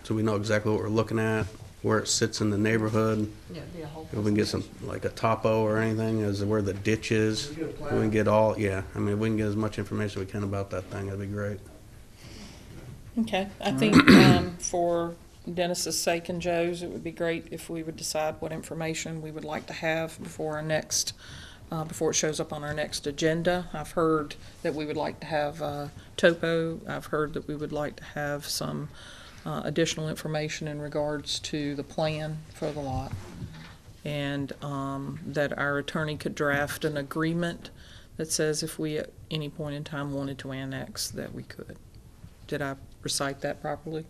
so we know exactly what we're looking at, where it sits in the neighborhood, Yeah, it'd be a whole. if we can get some, like a topo or anything, as to where the ditch is, We get a we can plan. get all, yeah, I mean, if we can get as much information as we can about that thing, that'd be great. Okay, I think, for Dennis's sake and Joe's, it would be great if we would decide what information we would like to have before our next, before it shows up on our next agenda. I've heard that we would like to have, topo. I've heard that we would like to have some, additional information in regards to the plan for the lot. And, that our attorney could draft an agreement that says if we at any point in time wanted to annex, that we could. Did I recite that properly,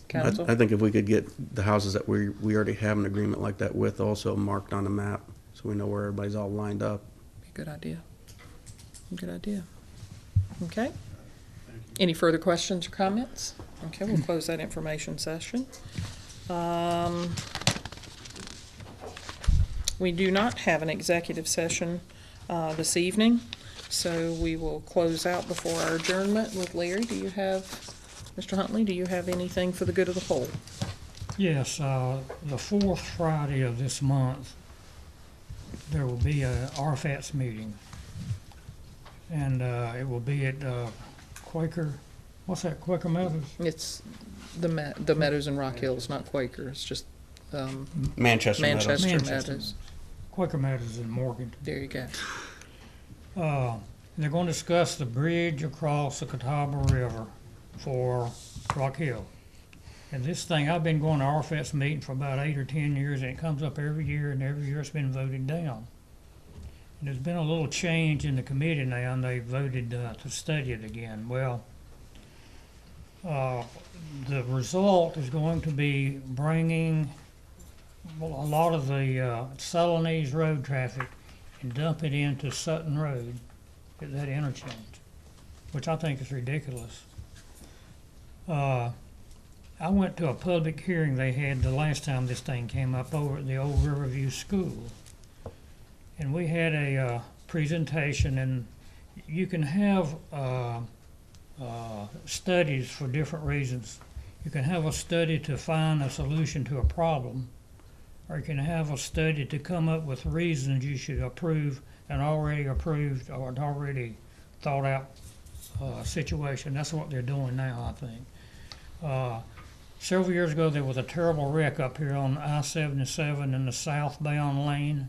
counsel? I think if we could get the houses that we already have an agreement like that with also marked on the map, so we know where everybody's all lined up. Be a good idea. Good idea. Okay. Any further questions or comments? Okay, we'll close that information session. We do not have an executive session this evening, so we will close out before our adjournment with Larry. Do you have, Mr. Huntley, do you have anything for the good of the whole? Yes, the fourth Friday of this month, there will be a RFATS meeting. And it will be at Quaker, what's that, Quaker Meadows? It's the Meadows and Rock Hills, not Quaker. It's just Manchester Meadows. Manchester Manchester. Meadows. Quaker Meadows in Morgan. There you go. They're going to discuss the bridge across the Catawba River for Rock Hill. And this thing, I've been going to RFATS meeting for about 8 or 10 years, and it comes up every year, and every year it's been voted down. And there's been a little change in the committee now, and they voted to study it again. Well, the result is going to be bringing a lot of the Celanese road traffic and dump it into Sutton Road at that interchange, which I think is ridiculous. I went to a public hearing they had the last time this thing came up over at the old Riverview School. And we had a presentation, and you can have studies for different reasons. You can have a study to find a solution to a problem, or you can have a study to come up with reasons you should approve an already approved or an already thought out situation. That's what they're doing now, I think. Several years ago, there was a terrible wreck up here on I-77 in the southbound lane.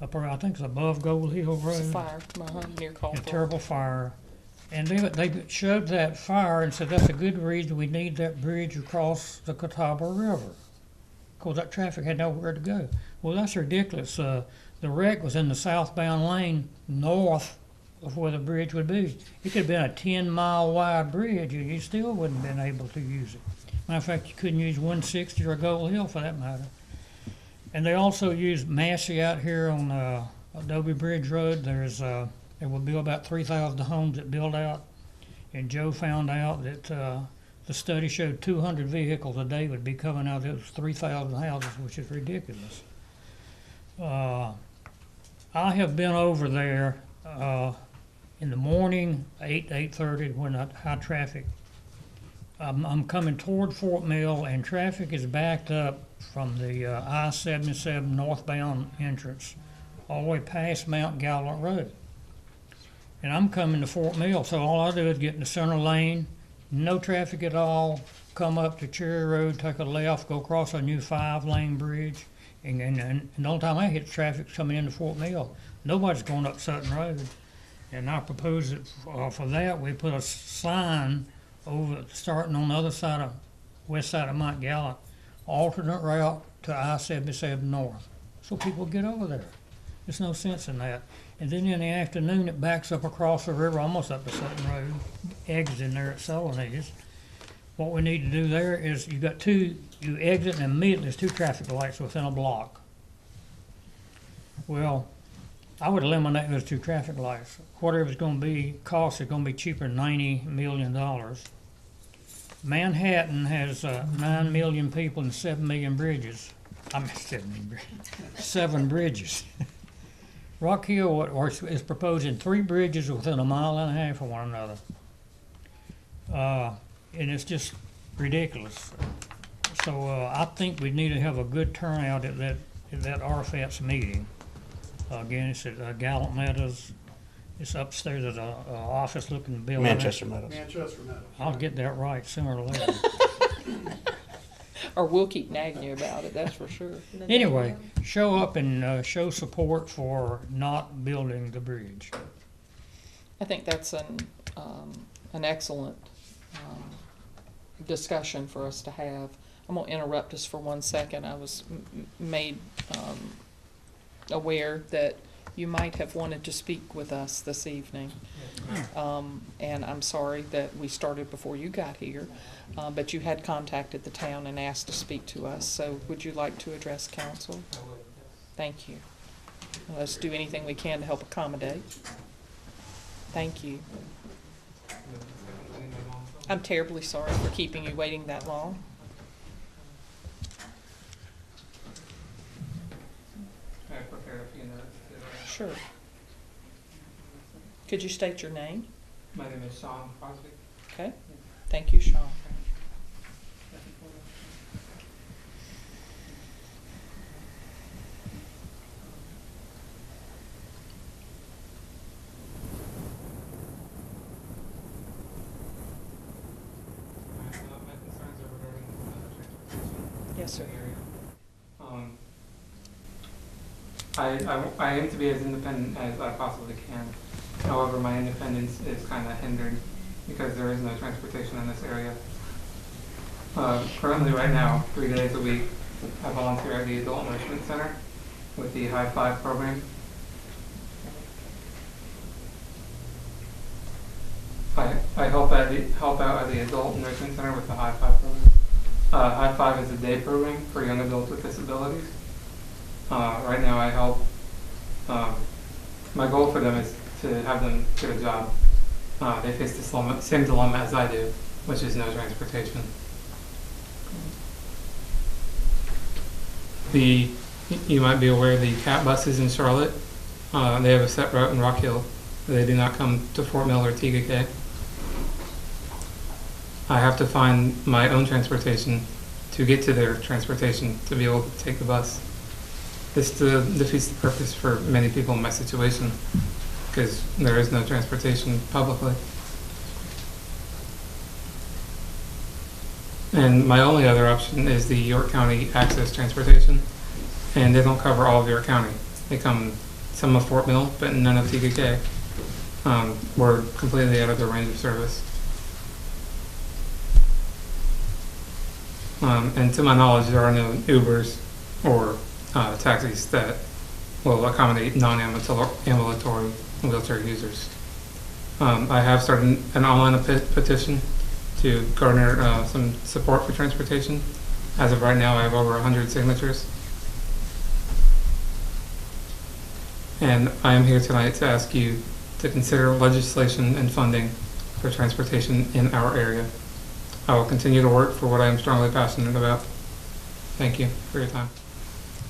Up around, I think it's above Gold Hill Road. It's a fire near A Caldwell. terrible fire. And they shoved that fire and said that's a good reason we need that bridge across the Catawba River, because that traffic had nowhere to go. Well, that's ridiculous. The wreck was in the southbound lane north of where the bridge would be. It could have been a 10-mile wide bridge, and you still wouldn't have been able to use it. Matter of fact, you couldn't use 160 or Gold Hill for that matter. And they also used Massey out here on Adobe Bridge Road. There will be about 3,000 homes that build out. And Joe found out that the study showed 200 vehicles a day would be coming out of those 3,000 houses, which is ridiculous. I have been over there in the morning, 8 to 8:30, when high traffic. I'm coming toward Fort Mill, and traffic is backed up from the I-77 northbound entrance all the way past Mount Gallup Road. And I'm coming to Fort Mill, so all I do is get in the center lane, no traffic at all, come up to Cherry Road, take a left, go across a new 5-lane bridge, and the only time I hit traffic coming into Fort Mill. Nobody's going up Sutton Road. And I propose that for that, we put a sign over, starting on the other side of, west side of Mount Gallup, alternate route to I-77 north, so people get over there. There's no sense in that. And then in the afternoon, it backs up across the river, almost up to Sutton Road, exits in there at Celanese. what we need to do there is you got two, you exit and immediately there's two traffic lights within a block. Well, I would eliminate those two traffic lights. Whatever it's gonna be, cost is gonna be cheaper than $90 million. Manhattan has 9 million people and 7 million bridges. I mean, 7 bridges. Rock Hill is proposing 3 bridges within a mile and a half of one another. And it's just ridiculous. So I think we need to have a good turnout at that RFAT's meeting. Again, it's at Gallup Meadows. It's upstairs at a office-looking building. Manchester Meadows. Manchester Meadows. I'll get that right sooner or later. Or we'll keep nagging you about it, that's for sure. Anyway, show up and show support for not building the bridge. I think that's an excellent discussion for us to have. I'm gonna interrupt us for 1 second. I was made aware that you might have wanted to speak with us this evening. And I'm sorry that we started before you got here, but you had contacted the town and asked to speak to us. So would you like to address council? Thank you. Let's do anything we can to help accommodate. Thank you. I'm terribly sorry for keeping you waiting that long. I prepared a few notes. Sure. Could you state your name? My name is Sean Crosby. Okay. Thank you, Sean. My concerns are regarding transportation. Yes, sir. Area. I aim to be as independent as I possibly can. However, my independence is kind of hindered because there is no transportation in this area. Currently, right now, 3 days a week, I volunteer at the Adult Enrichment Center with the High Five program. I help out at the Adult Enrichment Center with the High Five program. High Five is a day program for young adults with disabilities. Right now I help, my goal for them is to have them get a job. They face the same dilemma as I do, which is no transportation. You might be aware the CAT buses in Charlotte, they have a set route in Rock Hill. They do not come to Fort Mill or TKK. I have to find my own transportation to get to their transportation to be able to take the bus. This defeats the purpose for many people in my situation because there is no transportation publicly. And my only other option is the York County Access Transportation, and they don't cover all of York County. They come some of Fort Mill, but none of TKK. We're completely out of their range of service. And to my knowledge, there are no Ubers or taxis that will accommodate non-ambulatory wheelchair users. I have started an online petition to garner some support for transportation. As of right now, I have over 100 signatures. And I am here tonight to ask you to consider legislation and funding for transportation in our area. I will continue to work for what I am strongly passionate about. Thank you for your time.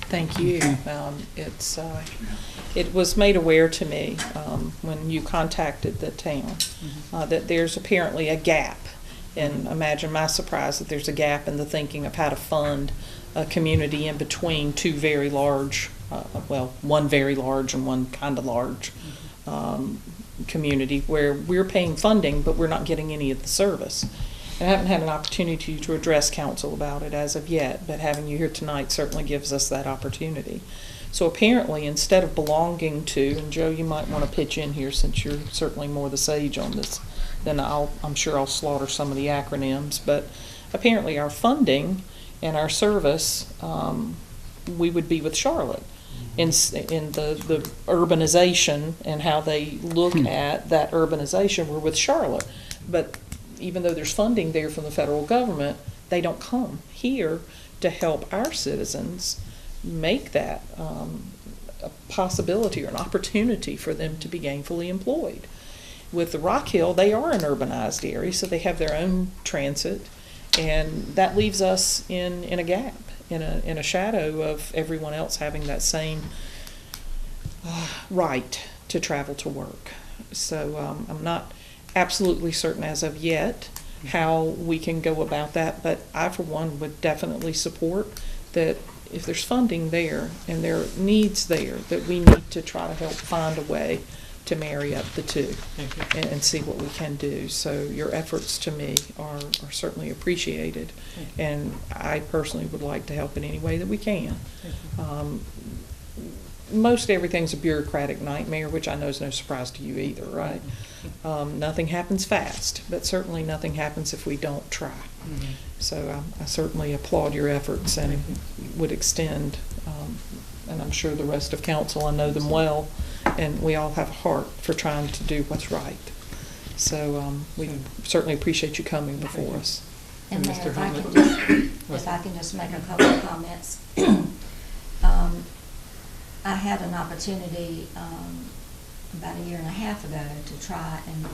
Thank you. It was made aware to me when you contacted the town that there's apparently a gap. And imagine my surprise that there's a gap in the thinking of how to fund a community in between two very large, one very large and one kind of large community where we're paying funding, but we're not getting any of the service. And I haven't had an opportunity to address council about it as of yet, but having you here tonight certainly gives us that opportunity. So apparently, instead of belonging to, and Joe, you might want to pitch in here since you're certainly more the sage on this, then I'm sure I'll slaughter some of the acronyms, but apparently our funding and our service, we would be with Charlotte in the urbanization and how they look at that urbanization, we're with Charlotte. But even though there's funding there from the federal government, they don't come here to help our citizens make that a possibility or an opportunity for them to be gainfully employed. With the Rock Hill, they are an urbanized area, so they have their own transit, and that leaves us in a gap, in a shadow of everyone else having that same right to travel to work. So I'm not absolutely certain as of yet how we can go about that, but I, for one, would definitely support that if there's funding there and there are needs there, that we need to try to help find a way to marry up the two and see what we can do. So your efforts to me are certainly appreciated, and I personally would like to help in any way that we can. Most everything's a bureaucratic nightmare, which I know is no surprise to you either, right? Nothing happens fast, but certainly nothing happens if we don't try. So I certainly applaud your efforts and would extend, and I'm sure the rest of council, I know them well, and we all have a heart for trying to do what's right. So we certainly appreciate you coming before us. And And Mayor, Mr. if I can just make a couple of comments. I had an opportunity about a year and a half ago to try and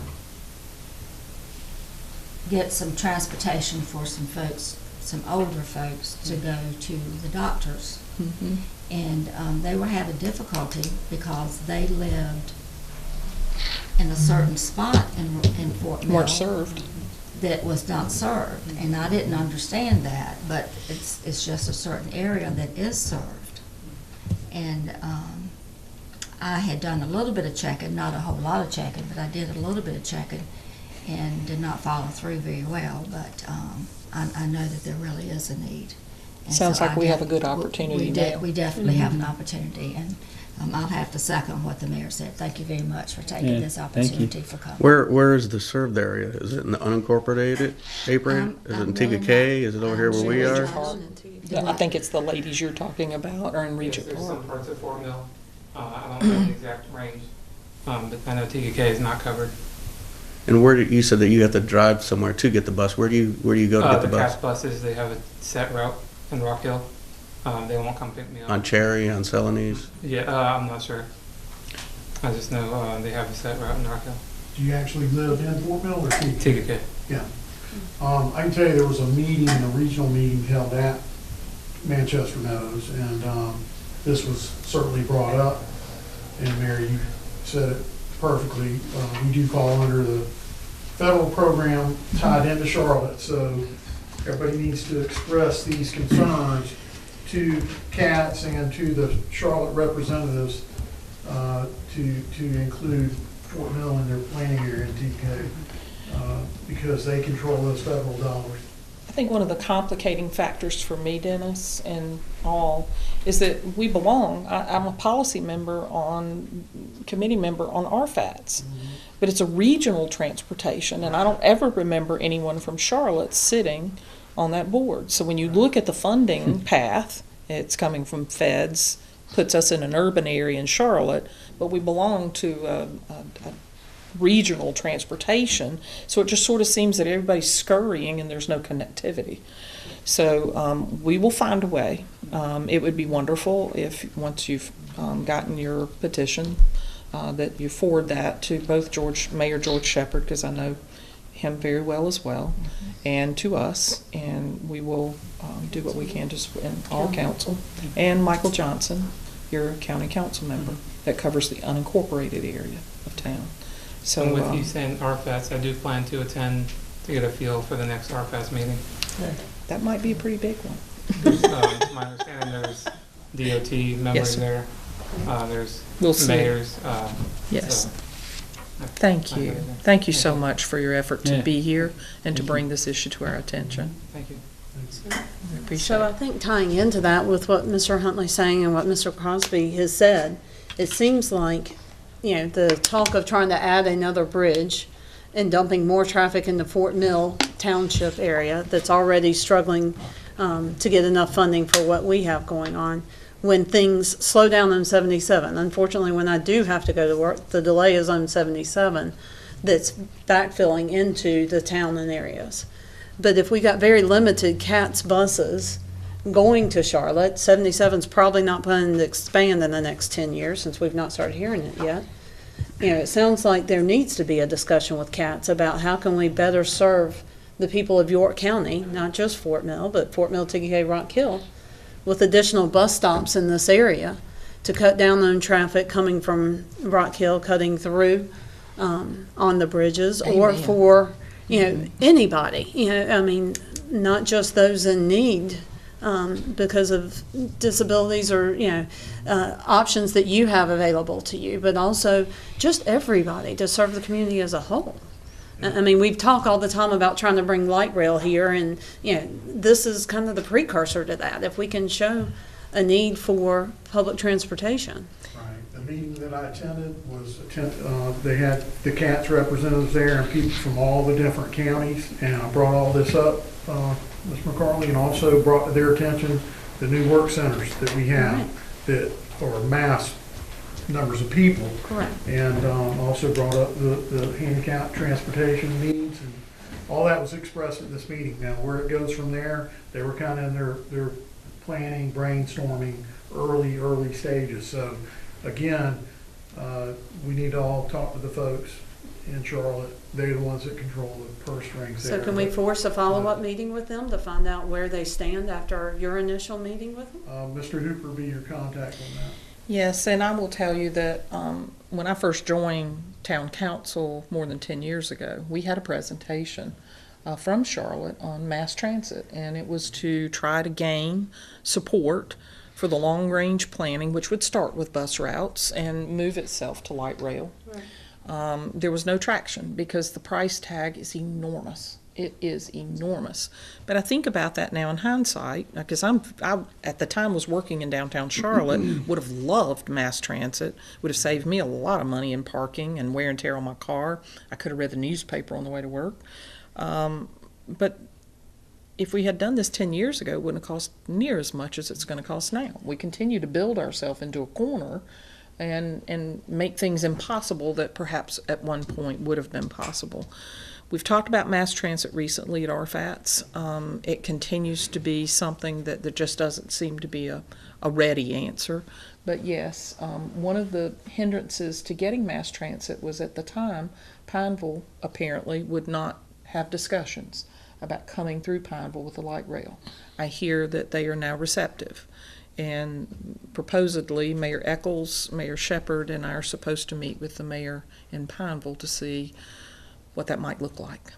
get some transportation for some folks, some older folks, to go to the doctors. Mm-hmm. And they were having difficulty because they lived in a certain spot in Fort Mill. Weren't served. That was not served, and I didn't understand that, but it's just a certain area that is served. And I had done a little bit of checking, not a whole lot of checking, but I did a little bit of checking and did not follow through very well, but I know that there really is a need. And Sounds so like we have a good opportunity now. We definitely have an opportunity, and I'll have to second what the mayor said. Thank you very much for taking Yeah, this thank you. opportunity for coming. Where is the served area? Is it in the unincorporated area? Is it in Tega Is it over here where we are? I think it's the ladies you're talking about are in Yes, Regent there's Park. some parts of Fort Mill. I don't know the exact range, but I know TKK is not covered. And where you said that you have to drive somewhere to get the bus. Where do you go to get the bus? CAS buses, they have a set route in Rock Hill. They won't come pick me up. On Cherry, on Celanese? Yeah, I'm not sure. I just know they have a set route in Rock Hill. Do you actually live in Fort Mill or Tega? TKK. Yeah. I can tell you there was a meeting, a regional meeting held at Manchester Meadows, and this was certainly brought up. And Mary, you said it perfectly. We do fall under the federal program tied into Charlotte, so everybody needs to express these concerns to CATS and to the Charlotte representatives to include Fort Mill in their planning area in TK, because they control those federal dollars. I think one of the complicating factors for me, Dennis, and all, is that we belong, I'm a policy member committee member on RFATS, but it's a regional transportation, and I don't ever remember anyone from Charlotte sitting on that board. So when you look at the funding path, it's coming from feds, puts us in an urban area in Charlotte, but we belong to a regional transportation, so it just sort of seems that everybody's scurrying and there's no connectivity. So we will find a way. It would be wonderful if, once you've gotten your petition, that you forward that to both Mayor George Shepherd, because I know him very well as well, and to us, and we will do what we can to support our council, and Michael Johnson, your county council member, that covers the unincorporated area of town. So And with you saying RFAS, I do plan to attend to get a feel for the next RFAS meeting. that might be a pretty big one. There's, my understanding there's DOT members Yes, sir. there. There's We'll see. mayors. Yes. So, Thank you. Thank you so Thank you. much for your effort to Yeah. be here and to Thank bring this issue to our attention. Thank you. We appreciate So I it. think tying into that with what Mr. Huntley's saying and what Mr. Crosby has said, it seems like, the talk of trying to add another bridge and dumping more traffic into Fort Mill Township area that's already struggling to get enough funding for what we have going on. When things slow down on 77, unfortunately, when I do have to go to work, the delay is on 77. that's backfilling into the town and areas. But if we got very limited CATS buses going to Charlotte, 77's probably not planning to expand in the next 10 years since we've not started hearing it yet. You know, it sounds like there needs to be a discussion with CATS about how can we better serve the people of York County, not just Fort Mill, but Fort Mill, TK, Rock Hill, with additional bus stops in this area to cut down on traffic coming from Rock Hill, cutting through on the bridges, or Amen. for, you know, anybody, you know, I mean, not just those in need because of disabilities or, you know, options that you have available to you, but also just everybody to serve the community as a whole. I mean, we've talked all the time about trying to bring light rail here, and, you know, this is kind of the precursor to that. If we can show a need for public transportation. Right. The meeting that I attended was, they had the CATS representatives there and people from all the different counties, and I brought all this up, Ms. McCarley, and also brought to their attention the new work centers that we have that are mass numbers of people. Correct. And also brought up the handicap transportation needs, and all that was expressed at this meeting. Now, where it goes from there, they were kind of in their planning, brainstorming, early stages. So, again, we need to all talk to the folks in Charlotte. They're the ones that control the purse strings there. So can we force a follow-up meeting with them to find out where they stand after your initial meeting with them? Mr. Hooper be your contact on that. Yes, and I will tell you that when I first joined town council more than 10 years ago, we had a presentation from Charlotte on mass transit, and it was to try to gain support for the long-range planning, which would start with bus routes and move itself to light rail. Right. There was no traction because the price tag is enormous. It is enormous. But I think about that now in hindsight, because I at the time was working in downtown Charlotte, would have loved mass transit, would have saved me a lot of money in parking and wear and tear on my car. I could have read the newspaper on the way to work. But if we had done this 10 years ago, it wouldn't have cost near as much as it's going to cost now. We continue to build ourselves into a corner and make things impossible that perhaps at one point would have been possible. We've talked about mass transit recently at RFATS. It continues to be something that there just doesn't seem to be a ready answer. But yes, one of the hindrances to getting mass transit was at the time, Pineville apparently would not have discussions about coming through Pineville with the light rail. I hear that they are now receptive. And proposedly, Mayor Eccles, Mayor Shepherd, and I are supposed to meet with the mayor in Pineville to see what that might look like.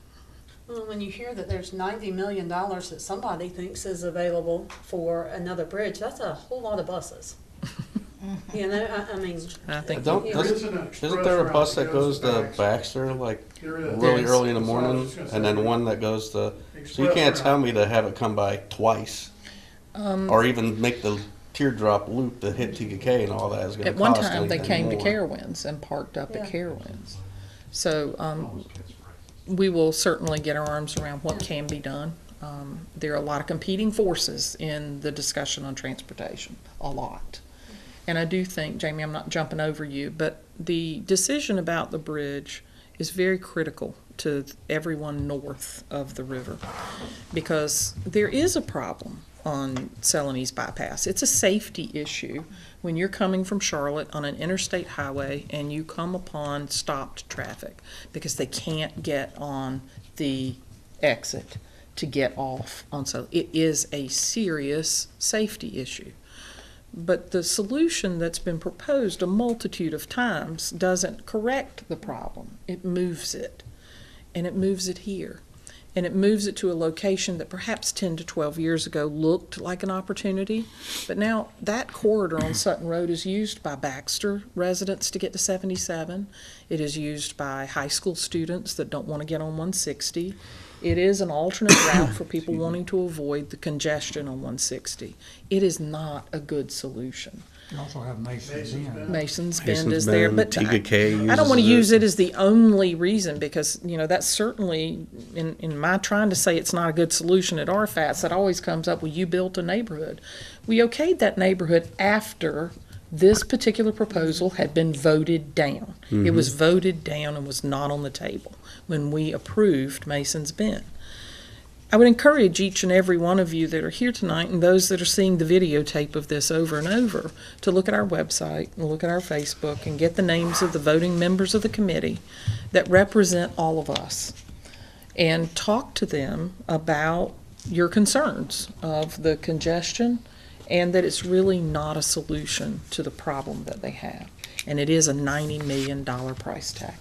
Well, when you hear that there's $90 million that somebody thinks is available for another bridge, that's a whole lot of buses. You know, I mean. I think Don't, Yeah. isn't there a bus that goes to Baxter, like, There is. really Yes. early in the That's what I was morning? just gonna say. And then one that goes to, so you Express can't route. tell me to have it come by twice. Or even make the teardrop loop that hit TKK and all that is gonna At one cost time, they anything came to more. Carowinds and parked up at Yeah. Carowinds. So we will certainly get our arms around what can be done. There are a lot of competing forces in the discussion on transportation, a lot. And I do think, Jamie, I'm not jumping over you, but the decision about the bridge is very critical to everyone north of the river, because there is a problem on Celanese Bypass. It's a safety issue when you're coming from Charlotte on an interstate highway and you come upon stopped traffic because they can't get on the exit to get off on. So it is a serious safety issue. But the solution that's been proposed a multitude of times doesn't correct the problem. It moves it. And it moves it here. And it moves it to a location that perhaps 10 to 12 years ago looked like an opportunity. But now that corridor on Sutton Road is used by Baxter residents to get to 77. It is used by high school students that don't want to get on 160. It is an alternate route for people wanting to avoid the congestion on 160. It is not a good solution. You also have Mason's Inn. Mason's Bend Mason's is there, Bend, but TKK I don't want to uses use it as the only reason, because, you know, that's certainly, in my trying to say it's not a good solution at RFATS, that always comes up, well, you built a neighborhood. We okayed that neighborhood after This particular proposal had been voted down. It was voted down and was not on the table when we approved Mason's Bend. I would encourage each and every one of you that are here tonight and those that are seeing the videotape of this over and over to look at our website and look at our Facebook and get the names of the voting members of the committee that represent all of us and talk to them about your concerns of the congestion and that it's really not a solution to the problem that they have. And it is a $90 million price tag.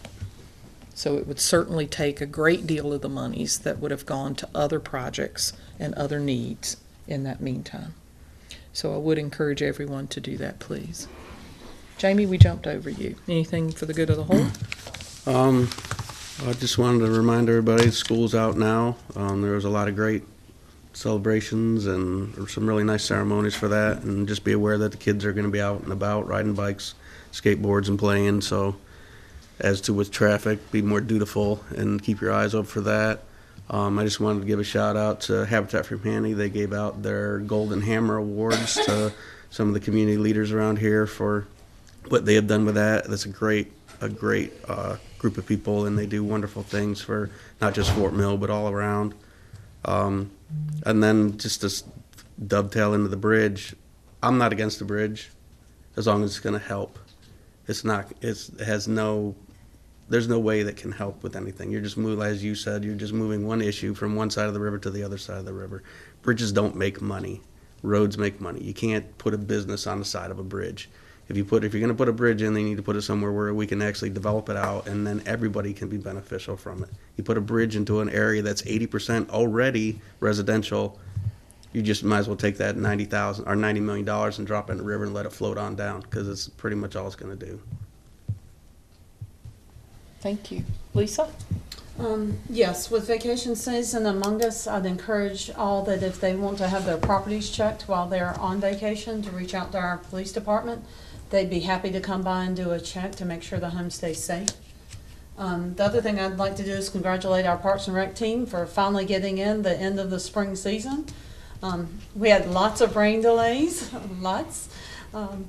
So it would certainly take a great deal of the monies that would have gone to other projects and other needs in that meantime. So I would encourage everyone to do that, please. Jamie, we jumped over you. Anything for the good of the whole? I just wanted to remind everybody, school's out now. There was a lot of great celebrations and some really nice ceremonies for that, and just be aware that the kids are going to be out and about riding bikes, skateboards, and playing. So as to with traffic, be more dutiful and keep your eyes open for that. I just wanted to give a shout out to Habitat for Humanity. They gave out their Golden Hammer Awards to some of the community leaders around here for what they have done with that. That's a great group of people, and they do wonderful things for not just Fort Mill but all around. And then just to dovetail into the bridge, I'm not against the bridge as long as it's going to help. There's no way that can help with anything. You're just moving, as you said, you're just moving one issue from one side of the river to the other side of the river. Bridges don't make money. Roads make money. You can't put a business on the side of a bridge. If you're going to put a bridge in, they need to put it somewhere where we can actually develop it out, and then everybody can be beneficial from it. You put a bridge into an area that's 80% already residential, you just might as well take that $90 million and drop it in the river and let it float on down, because it's pretty much all it's going to do. Thank you. Lisa? Yes, with vacation season among us, I'd encourage all that if they want to have their properties checked while they're on vacation, to reach out to our police department. They'd be happy to come by and do a check to make sure the home stays safe. The other thing I'd like to do is congratulate our Parks and Rec team for finally getting in the end of the spring season. We had lots of rain delays,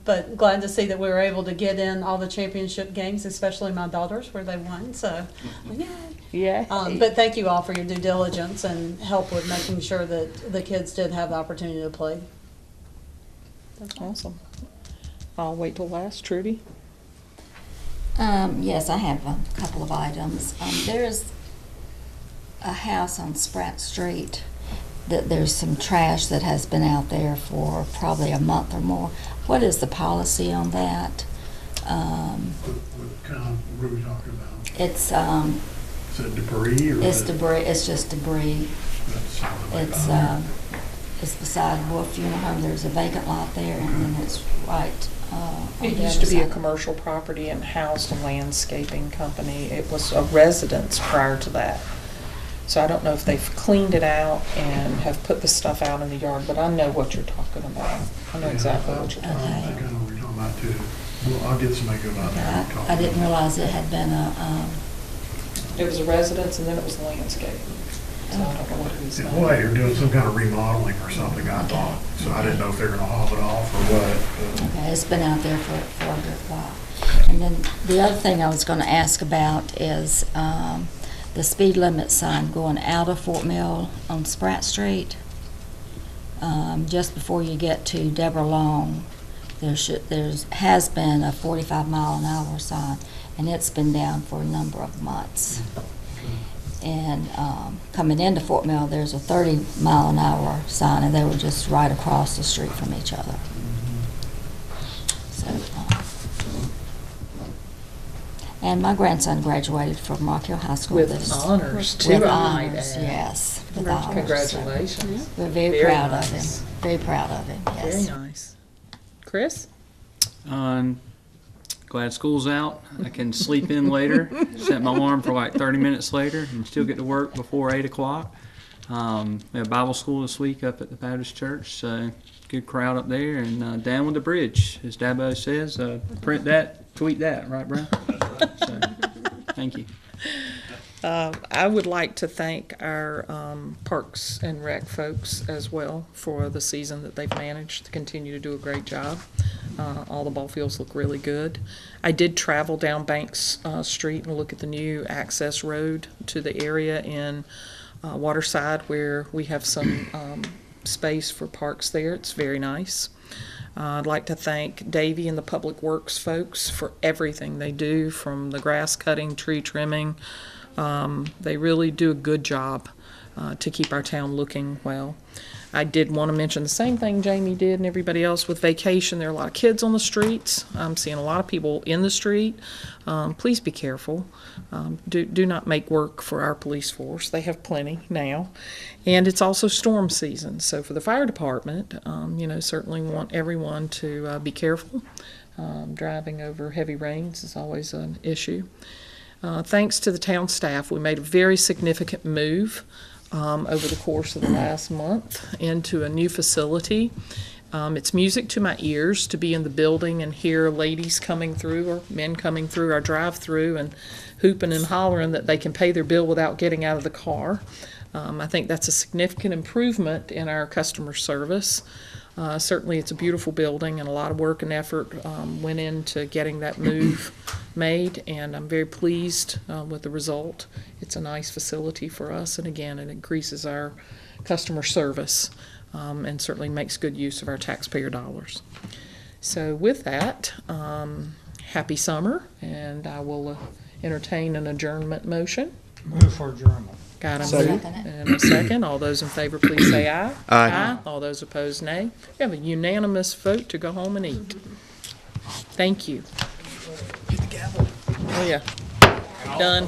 but glad to see that we were able to get in all the championship games, especially my daughters, where they won. So, yay. Yeah. But thank you all for your due diligence and help with making sure that the kids did have the opportunity to play. That's awesome. I'll wait till last. Trudy? Yes, I have a couple of items. There's a house on Spratt Street that there's some trash that has been out there for probably a month or more. What is the policy on that? What kind of, what are we talking about? It's Is it debris or? it's debris. It's just debris. It's It's beside Wolf Funeral Home. There's a vacant lot there, and then it's right. On It the used other to be a side. commercial property and housed a landscaping company. It was a residence prior to that. So I don't know if they've cleaned it out and have put the stuff out in the yard, but I know what you're talking about. I know exactly what you're talking I about. think I know what you're talking about too. Well, I'll get somebody to go out there and talk. I didn't realize it had been a. It was a residence and then it was landscape. So I don't know what it is Yeah, now. boy, they're doing some kind of remodeling or something, I thought. So I didn't know if they were gonna haul it off or what. Okay, it's been out there for a good while. And then the other thing I was going to ask about is the speed limit sign going out of Fort Mill on Spratt Street. Just before you get to Deborah Long, has been a 45-mile-an-hour sign, and it's been down for a number of months. And coming into Fort Mill, there's a 30-mile-an-hour sign, and they were just right across the street from each other. So, and my grandson graduated from Rock Hill High School. With honors, too, With I might honors, add. yes. With honors. Congratulations. We're very Very proud nice. of him. Very proud of him, yes. Very nice. Chris? Glad school's out. I can sleep in later. Set my alarm for like 30 minutes later and still get to work before 8 o'clock. We have Bible school this week up at the Baptist Church, so good crowd up there. And down with the bridge, as Dabo says. Print that, tweet that, right, Brian? So, thank you. I would like to thank our Parks and Rec folks as well for the season that they've managed to continue to do a great job. All the ball fields look really good. I did travel down Banks Street and look at the new access road to the area in Waterside where we have some space for parks there. It's very nice. I'd like to thank Davey and the Public Works folks for everything they do, from the grass cutting, tree trimming. They really do a good job to keep our town looking well. I did want to mention the same thing Jamie did and everybody else with vacation. There are a lot of kids on the streets. I'm seeing a lot of people in the street. Please be careful. Do not make work for our police force. They have plenty now. And it's also storm season. So for the fire department, certainly want everyone to be careful. Driving over heavy rains is always an issue. Thanks to the town staff, we made a very significant move over the course of the last month into a new facility. It's music to my ears to be in the building and hear ladies coming through or men coming through our drive-through and hooping and hollering that they can pay their bill without getting out of the car. I think that's a significant improvement in our customer service. Certainly it's a beautiful building, and a lot of work and effort went into getting that move made, and I'm very pleased with the result. It's a nice facility for us, and again, it increases our customer service and certainly makes good use of our taxpayer dollars. So with that, happy summer, and I will entertain an adjournment motion. Move for adjournment. Got a Second. move and a second. All those in favor, please say aye. Aye. All those opposed, nay. We have a unanimous vote to go home and eat. Thank you. Oh, yeah. Done.